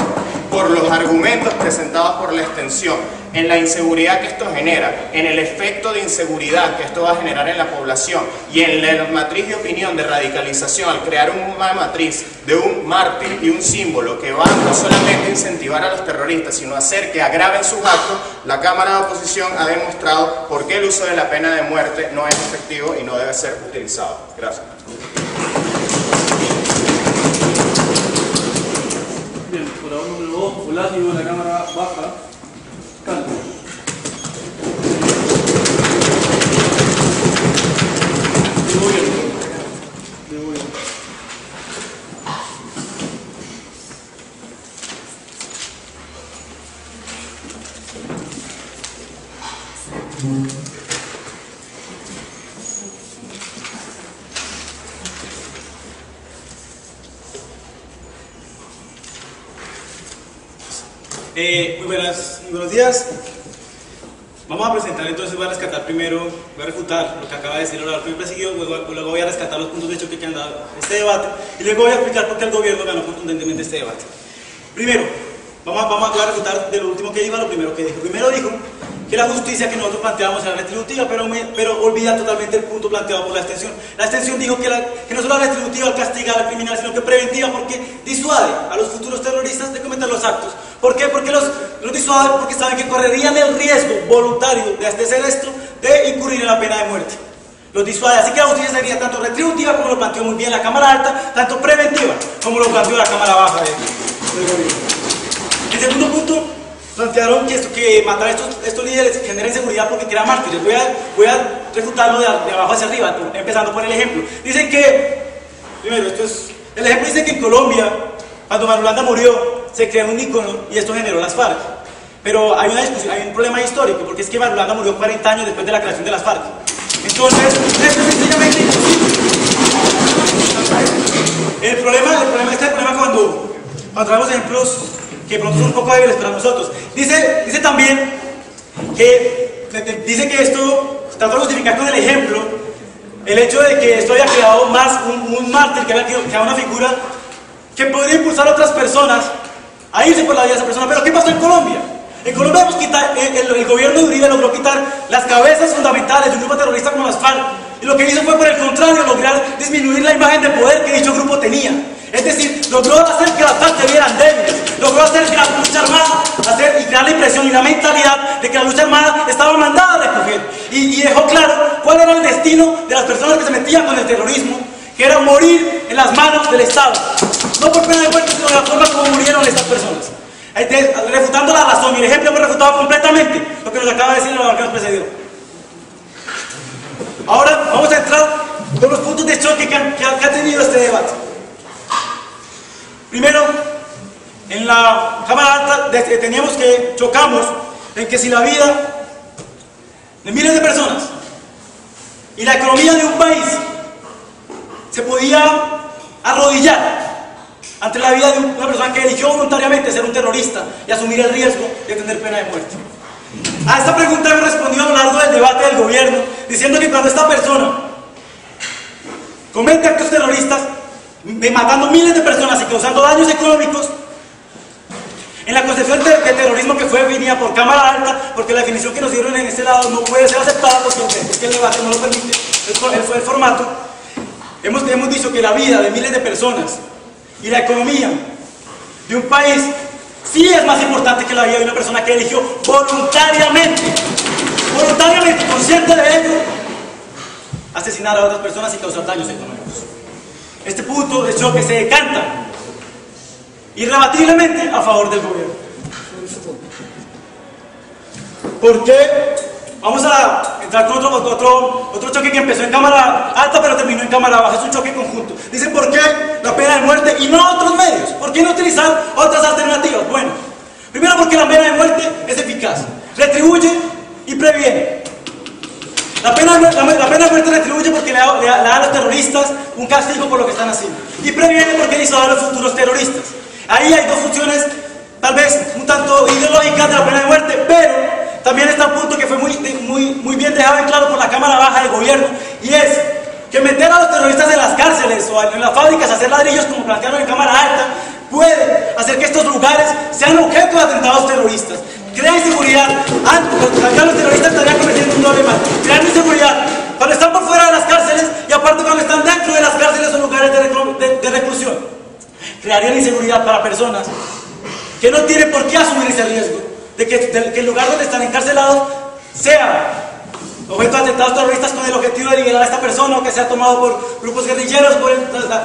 Por los argumentos presentados por la extensión, en la inseguridad que esto genera, en el efecto de inseguridad que esto va a generar en la población y en la matriz de opinión de radicalización al crear una matriz de un mártir y un símbolo que va no solamente a incentivar a los terroristas, sino a hacer que agraven sus actos, la Cámara de Oposición ha demostrado por qué el uso de la pena de muerte no es efectivo y no debe ser utilizado. Gracias. Bien, por ahora número 2, volátil de la Cámara Baja. Calma. De gobierno. Muy buenos días. Vamos a presentar entonces, voy a rescatar primero, voy a refutar lo que acaba de decir el orador presidido, luego voy a rescatar los puntos de choque que han dado este debate y luego voy a explicar por qué el gobierno ganó contundentemente este debate. Primero, voy a refutar de lo último que dijo a lo primero que dijo. Primero dijo que la justicia que nosotros planteábamos era retributiva, pero olvida totalmente el punto planteado por la extensión. La extensión dijo que no solo es retributiva al castigar al criminal, sino que preventiva porque disuade a los futuros terroristas de cometer los actos. ¿Por qué? Porque los disuade porque saben que correrían el riesgo voluntario de hacer esto, de incurrir en la pena de muerte. Los disuade, así que la justicia sería tanto retributiva, como lo planteó muy bien la Cámara Alta, tanto preventiva, como lo planteó la Cámara Baja del gobierno. El segundo punto, plantearon que matar a estos líderes genera inseguridad porque crean mártires. Voy a refutarlo de abajo hacia arriba, empezando por el ejemplo. Dicen que, primero, el ejemplo dice que en Colombia, cuando Marulanda murió, se creó un ícono y esto generó las FARC. Pero hay una discusión, hay un problema histórico, porque es que Marulanda murió 40 años después de la creación de las FARC. Entonces, esto es sencillamente el problema cuando traemos ejemplos que pronto son un poco débiles para nosotros. Dice también que esto trata de justificar con el ejemplo el hecho de que esto haya creado más un mártir, que haya creado una figura que podría impulsar a otras personas a irse por la vida de esa persona. Pero ¿qué pasó en Colombia? En Colombia el gobierno de Uribe logró quitar las cabezas fundamentales de un grupo terrorista como las FARC, y lo que hizo fue, por el contrario, lograr disminuir la imagen de poder que dicho grupo tenía. Es decir, logró hacer que las FARC se vieran débiles, logró hacer que la lucha armada, y crear la impresión y la mentalidad de que la lucha armada estaba mandada a recoger, y dejó claro cuál era el destino de las personas que se metían con el terrorismo, que era morir en las manos del Estado, no por pena de muerte, sino de la forma como murieron estas personas. Refutando la razón, y el ejemplo fue refutado completamente, lo que nos acaba de decir el orador que nos precedió. Ahora vamos a entrar con los puntos de choque que ha tenido este debate. Primero, en la Cámara Alta chocamos en que si la vida de miles de personas y la economía de un país se podía arrodillar ante la vida de una persona que eligió voluntariamente ser un terrorista y asumir el riesgo de tener pena de muerte. A esta pregunta hemos respondido a lo largo del debate del gobierno, diciendo que cuando esta persona comete actos terroristas, matando miles de personas y causando daños económicos, en la concepción de terrorismo que fue definida por Cámara Alta, porque la definición que nos dieron en este lado no puede ser aceptada porque el debate no lo permite, el formato, hemos dicho que la vida de miles de personas y la economía de un país sí es más importante que la vida de una persona que eligió voluntariamente, consciente de ello, asesinar a otras personas y causar daños económicos. Este punto de choque se decanta irrebatiblemente a favor del gobierno. ¿Por qué? Vamos a entrar con otro choque que empezó en Cámara Alta pero terminó en Cámara Baja. Es un choque conjunto. Dicen, ¿por qué la pena de muerte y no otros medios? ¿Por qué no utilizar otras alternativas? Bueno, primero porque la pena de muerte es eficaz, retribuye y previene. La pena de muerte retribuye porque le da a los terroristas un castigo por lo que están haciendo. Y previene porque disuade a los futuros terroristas. Ahí hay dos funciones, tal vez un tanto ideológicas de la pena de muerte, pero también está un punto que fue muy bien dejado en claro por la Cámara Baja del gobierno, y es que meter a los terroristas en las cárceles o en las fábricas a hacer ladrillos, como plantearon en Cámara Alta, puede hacer que estos lugares sean objeto de atentados terroristas. Crea inseguridad, acá los terroristas estarían cometiendo un doble mal. Crear inseguridad cuando están por fuera de las cárceles y aparte cuando están dentro de las cárceles o lugares de reclusión. Crearían inseguridad para personas que no tienen por qué asumir ese riesgo de que el lugar donde están encarcelados sea objeto de atentados terroristas con el objetivo de liberar a esta persona, o que sea tomado por grupos guerrilleros, por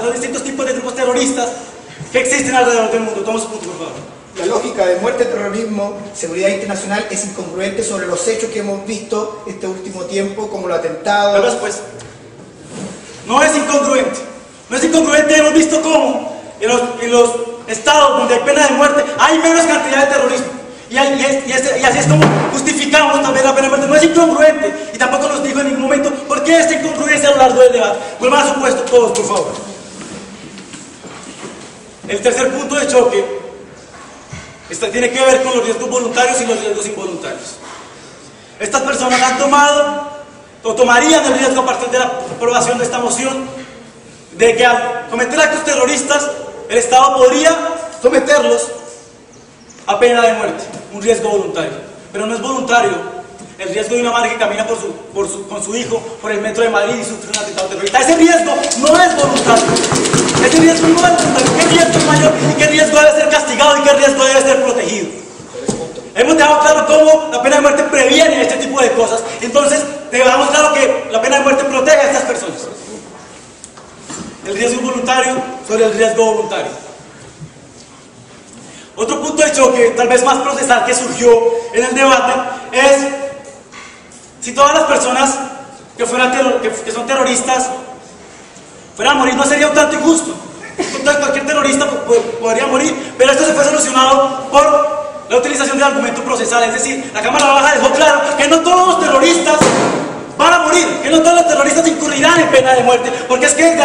los distintos tipos de grupos terroristas que existen alrededor del mundo. Toma su punto, por favor. La lógica de muerte, terrorismo, seguridad internacional es incongruente sobre los hechos que hemos visto este último tiempo, como los atentados. Pero después, no es incongruente. No es incongruente, hemos visto cómo en los estados donde hay pena de muerte hay menos cantidad de terrorismo. Y así es como justificamos también la pena de muerte. No es incongruente. Y tampoco nos dijo en ningún momento por qué esta incongruencia a lo largo del debate. Vuelvan a su puesto todos, por favor. El tercer punto de choque tiene que ver con los riesgos voluntarios y los riesgos involuntarios. Estas personas han tomado o tomarían el riesgo a partir de la aprobación de esta moción de que al cometer actos terroristas el Estado podría someterlos a pena de muerte, un riesgo voluntario. Pero no es voluntario el riesgo de una madre que camina con su hijo por el metro de Madrid y sufre un atentado terrorista. Ese riesgo no es voluntario. Ese riesgo no es voluntario. ¿Qué riesgo es mayor y qué riesgo debe ser castigado y qué riesgo debe ser protegido? Hemos dejado claro cómo la pena de muerte previene este tipo de cosas. Entonces, dejamos claro que la pena de muerte protege a estas personas. El riesgo involuntario sobre el riesgo voluntario. Otro punto de choque, tal vez más procesal, que surgió en el debate es si todas las personas que son terroristas fueran a morir, no sería un tanto injusto. Entonces cualquier terrorista podría morir, pero esto se fue solucionado por la utilización del argumento procesal. Es decir, la Cámara Baja dejó claro que no todos los terroristas van a morir, que no todos los terroristas incurrirán en pena de muerte, porque es que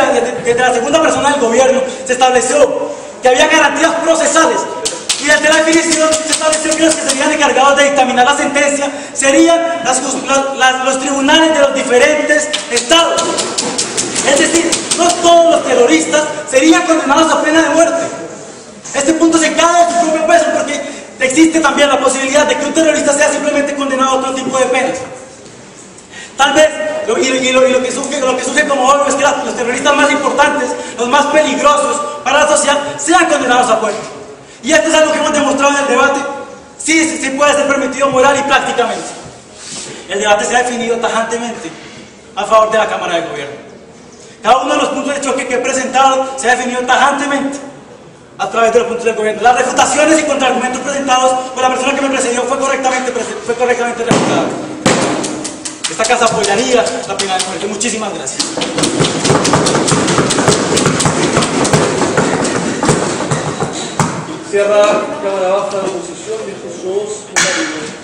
desde la segunda persona del gobierno se estableció que había garantías procesales. Y desde la definición se estableció que los que serían encargados de dictaminar la sentencia serían los tribunales de los diferentes estados. Es decir, no todos los terroristas serían condenados a pena de muerte. Este punto se cae de su propio peso porque existe también la posibilidad de que un terrorista sea simplemente condenado a otro tipo de penas. Tal vez, lo que surge como obvio es que los terroristas más importantes, los más peligrosos para la sociedad, sean condenados a muerte. Y esto es algo que hemos demostrado en el debate. Sí puede ser permitido moral y prácticamente. El debate se ha definido tajantemente a favor de la Cámara de Gobierno. Cada uno de los puntos de choque que he presentado se ha definido tajantemente a través de los puntos del gobierno. Las refutaciones y contraargumentos presentados por la persona que me precedió fue correctamente refutada. Esta casa apoyaría la pena de muerte. Muchísimas gracias. cierra Cámara Baja de Oposición, discursos unánime.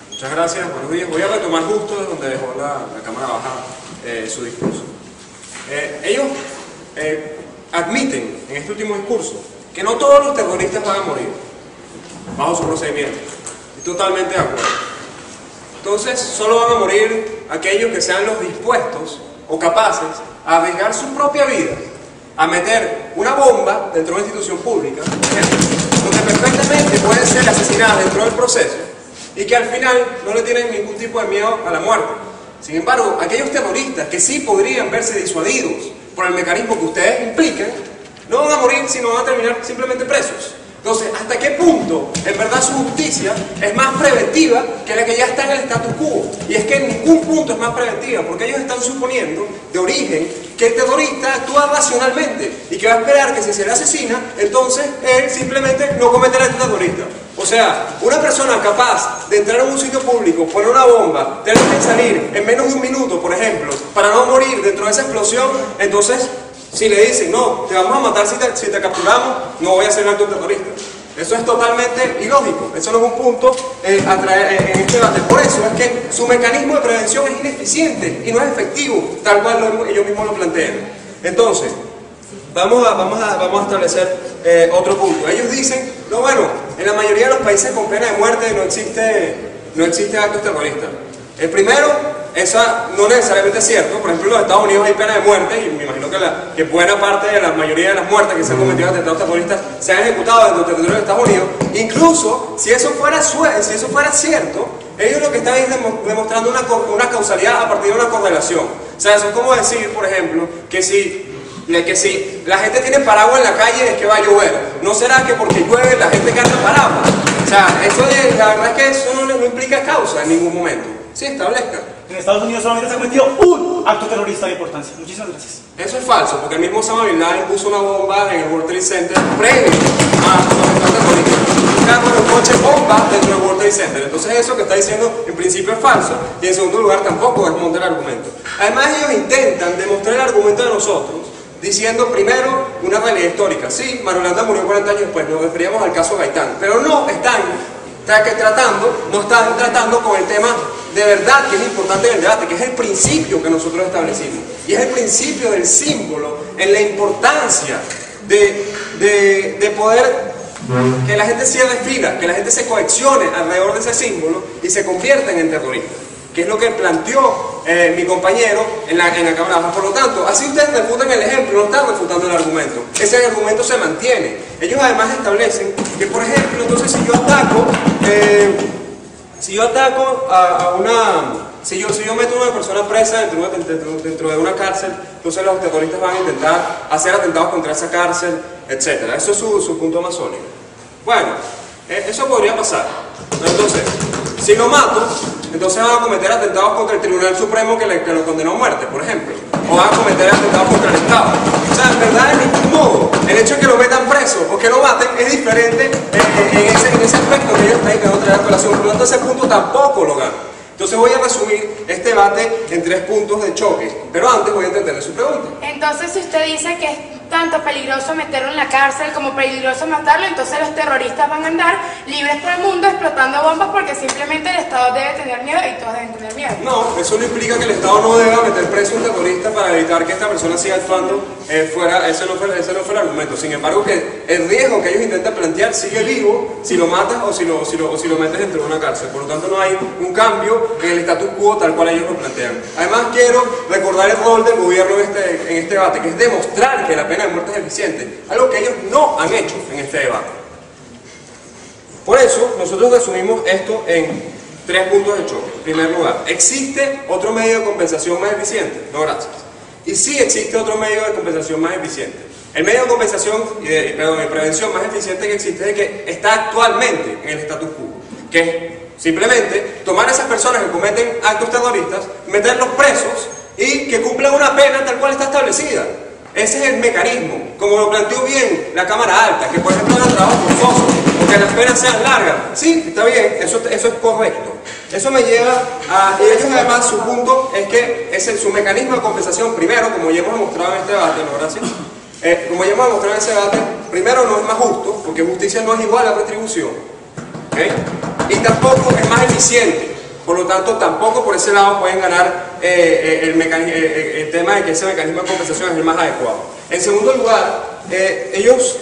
Muchas gracias, buenos días. Voy a retomar justo de donde dejó la Cámara Baja su discurso. Ellos admiten en este último discurso que no todos los terroristas van a morir bajo su procedimiento. Estoy totalmente de acuerdo. Entonces, solo van a morir aquellos que sean los dispuestos o capaces a arriesgar su propia vida, a meter una bomba dentro de una institución pública, donde perfectamente pueden ser asesinadas dentro del proceso, y que al final no le tienen ningún tipo de miedo a la muerte. Sin embargo, aquellos terroristas que sí podrían verse disuadidos por el mecanismo que ustedes implican, no van a morir, sino van a terminar simplemente presos. Entonces, ¿hasta qué punto en verdad su justicia es más preventiva que la que ya está en el status quo? Y es que en ningún punto es más preventiva, porque ellos están suponiendo de origen que el terrorista actúa racionalmente y que va a esperar que si se le asesina, entonces él simplemente no cometerá el terrorista. O sea, una persona capaz de entrar en un sitio público, poner una bomba, tener que salir en menos de un minuto, por ejemplo, para no morir dentro de esa explosión, entonces, si le dicen, no, te vamos a matar si te capturamos, no voy a ser un acto terrorista. Eso es totalmente ilógico, eso no es un punto a traer en este debate. Por eso es que su mecanismo de prevención es ineficiente y no es efectivo, tal cual ellos mismos lo plantean. Entonces, vamos a establecer otro punto. Ellos dicen, no, bueno, en la mayoría de los países con pena de muerte no existe actos terroristas. El primero, esa no necesariamente es cierto. Por ejemplo, en los Estados Unidos hay pena de muerte y me imagino que buena parte de la mayoría de las muertes que se han cometido en atentados terroristas se han ejecutado dentro del territorio de Estados Unidos. Incluso, si eso fuera cierto, ellos lo que están es demostrando una causalidad a partir de una correlación. O sea, eso es como decir, por ejemplo, que si la gente tiene paraguas en la calle es que va a llover. No será que porque llueve la gente canta paraguas. O sea, la verdad es que eso no implica causa en ningún momento. Sí, establezca. En Estados Unidos solamente se ha cometido un acto terrorista de importancia. Muchísimas gracias. Eso es falso, porque el mismo Osama Bin Laden puso una bomba en el World Trade Center previo a los actos terroristas. Un carro de un coche bomba dentro del World Trade Center. Entonces eso que está diciendo en principio es falso, y en segundo lugar tampoco desmonta el argumento. Además ellos intentan demostrar el argumento de nosotros diciendo primero una realidad histórica. Sí, Marulanda murió 40 años después, nos referíamos al caso Gaitán, pero no están tratando con el tema de verdad que es importante en el debate, que es el principio que nosotros establecimos, y es el principio del símbolo en la importancia de poder que la gente cierre filas, que la gente se cohesione alrededor de ese símbolo y se convierta en terroristas, que es lo que planteó mi compañero en la Cámara Baja. Por lo tanto, así ustedes refutan el ejemplo, no están refutando el argumento. Ese argumento se mantiene. Ellos además establecen que, por ejemplo, entonces si yo meto a una persona presa dentro de una cárcel, entonces los terroristas van a intentar hacer atentados contra esa cárcel, etc. Eso es su punto más sólido. Bueno, eso podría pasar. Entonces, si lo mato, entonces van a cometer atentados contra el Tribunal Supremo que lo condenó a muerte, por ejemplo. O van a cometer atentados contra el Estado. O sea, en verdad, de ningún modo, el hecho de que lo metan preso o que lo maten es diferente en ese aspecto que ellos están intentando traer a colación. Por lo tanto, ese punto tampoco lo gano. Entonces voy a resumir este debate en 3 puntos de choque. Pero antes voy a entenderle su pregunta. Entonces, si usted dice que es tanto peligroso meterlo en la cárcel como peligroso matarlo, entonces los terroristas van a andar libres por el mundo explotando bombas porque simplemente el Estado debe tener miedo y todos deben tener miedo. No, eso no implica que el Estado no deba meter preso a un terrorista para evitar que esta persona siga actuando fuera. Ese no fue el argumento. Sin embargo, que el riesgo que ellos intentan plantear sigue vivo si lo matas o si lo metes dentro de una cárcel. Por lo tanto, no hay un cambio en el status quo tal cual ellos lo plantean. Además, quiero recordar el rol del gobierno en este debate, que es demostrar que la pena de muerte es eficiente, algo que ellos no han hecho en este debate. Por eso, nosotros resumimos esto en 3 puntos de choque. En primer lugar, ¿existe otro medio de compensación más eficiente? No, gracias. Y sí existe otro medio de compensación más eficiente. El medio de compensación y de prevención más eficiente que existe es el que está actualmente en el status quo, que es simplemente tomar a esas personas que cometen actos terroristas, meterlos presos y que cumplan una pena tal cual está establecida. Ese es el mecanismo, como lo planteó bien la Cámara Alta, que por ejemplo hagan trabajo forzoso, o que las penas sean largas. Sí, está bien, eso es correcto. Eso me lleva a, y ellos además su punto es que su mecanismo de compensación, primero, como ya hemos demostrado en este debate, ¿no? Gracias. Como ya hemos demostrado en ese debate, primero no es más justo, porque justicia no es igual a retribución, ¿okay? Y tampoco es más eficiente. Por lo tanto, tampoco por ese lado pueden ganar el tema de que ese mecanismo de compensación es el más adecuado. En segundo lugar, ellos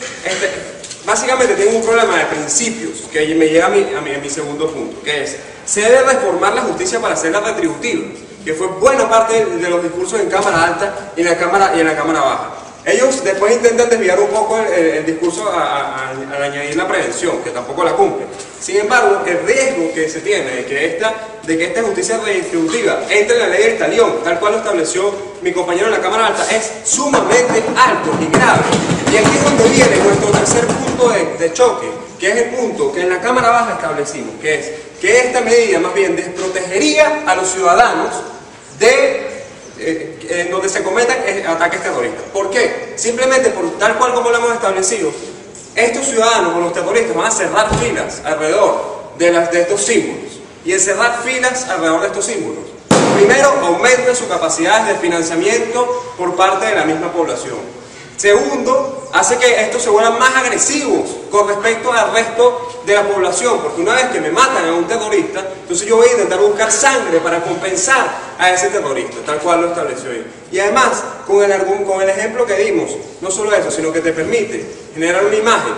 básicamente tienen un problema de principios que me lleva a mi segundo punto, que es, se debe reformar la justicia para hacerla retributiva, que fue buena parte de los discursos en Cámara Alta y en la Cámara Baja. Ellos después intentan desviar un poco el discurso al añadir la prevención, que tampoco la cumplen. Sin embargo, el riesgo que se tiene de que esta justicia redistributiva entre en la ley del talión, tal cual lo estableció mi compañero en la Cámara Alta, es sumamente alto y grave. Y aquí es donde viene nuestro tercer punto de choque, que es el punto que en la Cámara Baja establecimos, que es que esta medida más bien desprotegería a los ciudadanos en donde se cometan ataques terroristas. ¿Por qué? Simplemente por tal cual como lo hemos establecido, estos ciudadanos o los terroristas van a cerrar filas alrededor de estos símbolos. Y en cerrar filas alrededor de estos símbolos, primero aumenta su capacidad de financiamiento por parte de la misma población. Segundo, hace que estos se vuelvan más agresivos con respecto al resto de la población, porque una vez que me matan a un terrorista, entonces yo voy a intentar buscar sangre para compensar a ese terrorista, tal cual lo estableció él. Y además, con el ejemplo que dimos, no solo eso, sino que te permite generar una imagen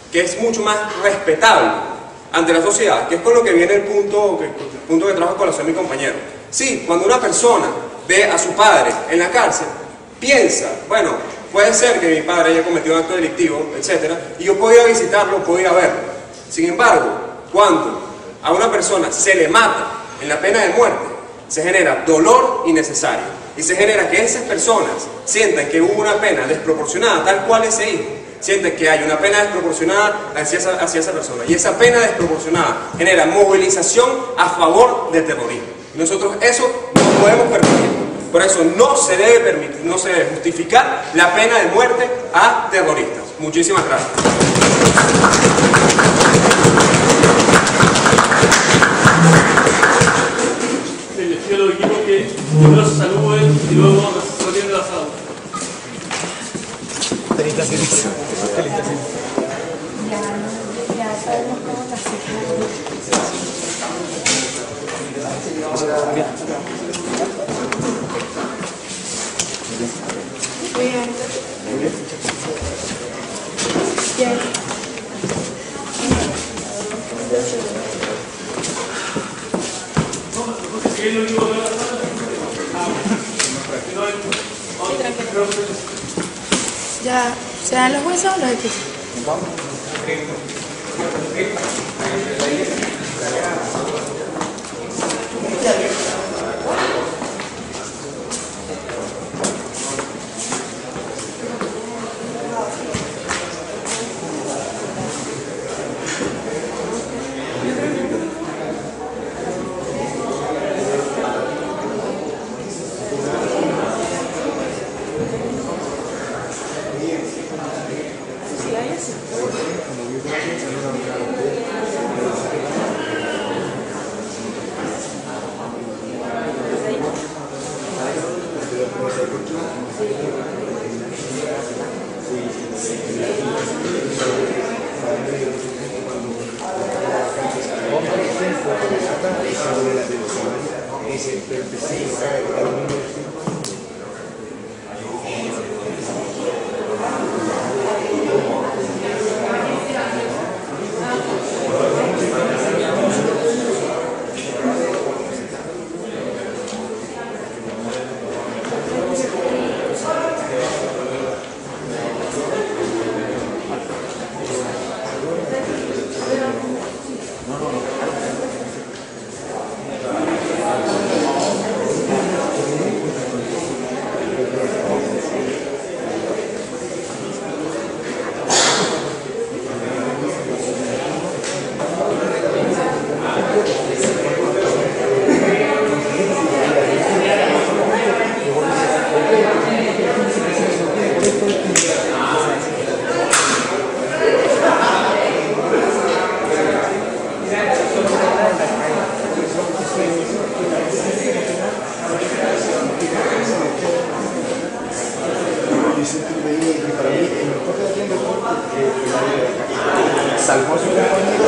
que es mucho más respetable ante la sociedad, que es con lo que viene el punto que trajo a colación mi compañero. Sí, cuando una persona ve a su padre en la cárcel, piensa, bueno, puede ser que mi padre haya cometido un acto delictivo, etc. Y yo puedo ir a visitarlo, puedo ir a verlo. Sin embargo, cuando a una persona se le mata en la pena de muerte, se genera dolor innecesario. Y se genera que esas personas sientan que hubo una pena desproporcionada, tal cual ese hijo. Sienten que hay una pena desproporcionada hacia esa persona. Y esa pena desproporcionada genera movilización a favor del terrorismo. Y nosotros eso no podemos permitir. Por eso no se debe permitir, no se debe justificar la pena de muerte a terroristas. Muchísimas gracias. Les pido a los equipos que primero se saluden y luego se retiren de la sala. Felicitaciones. Ya sabemos cómo Bien. Bien. Ya, ¿se dan los huesos o los equipos? salvó su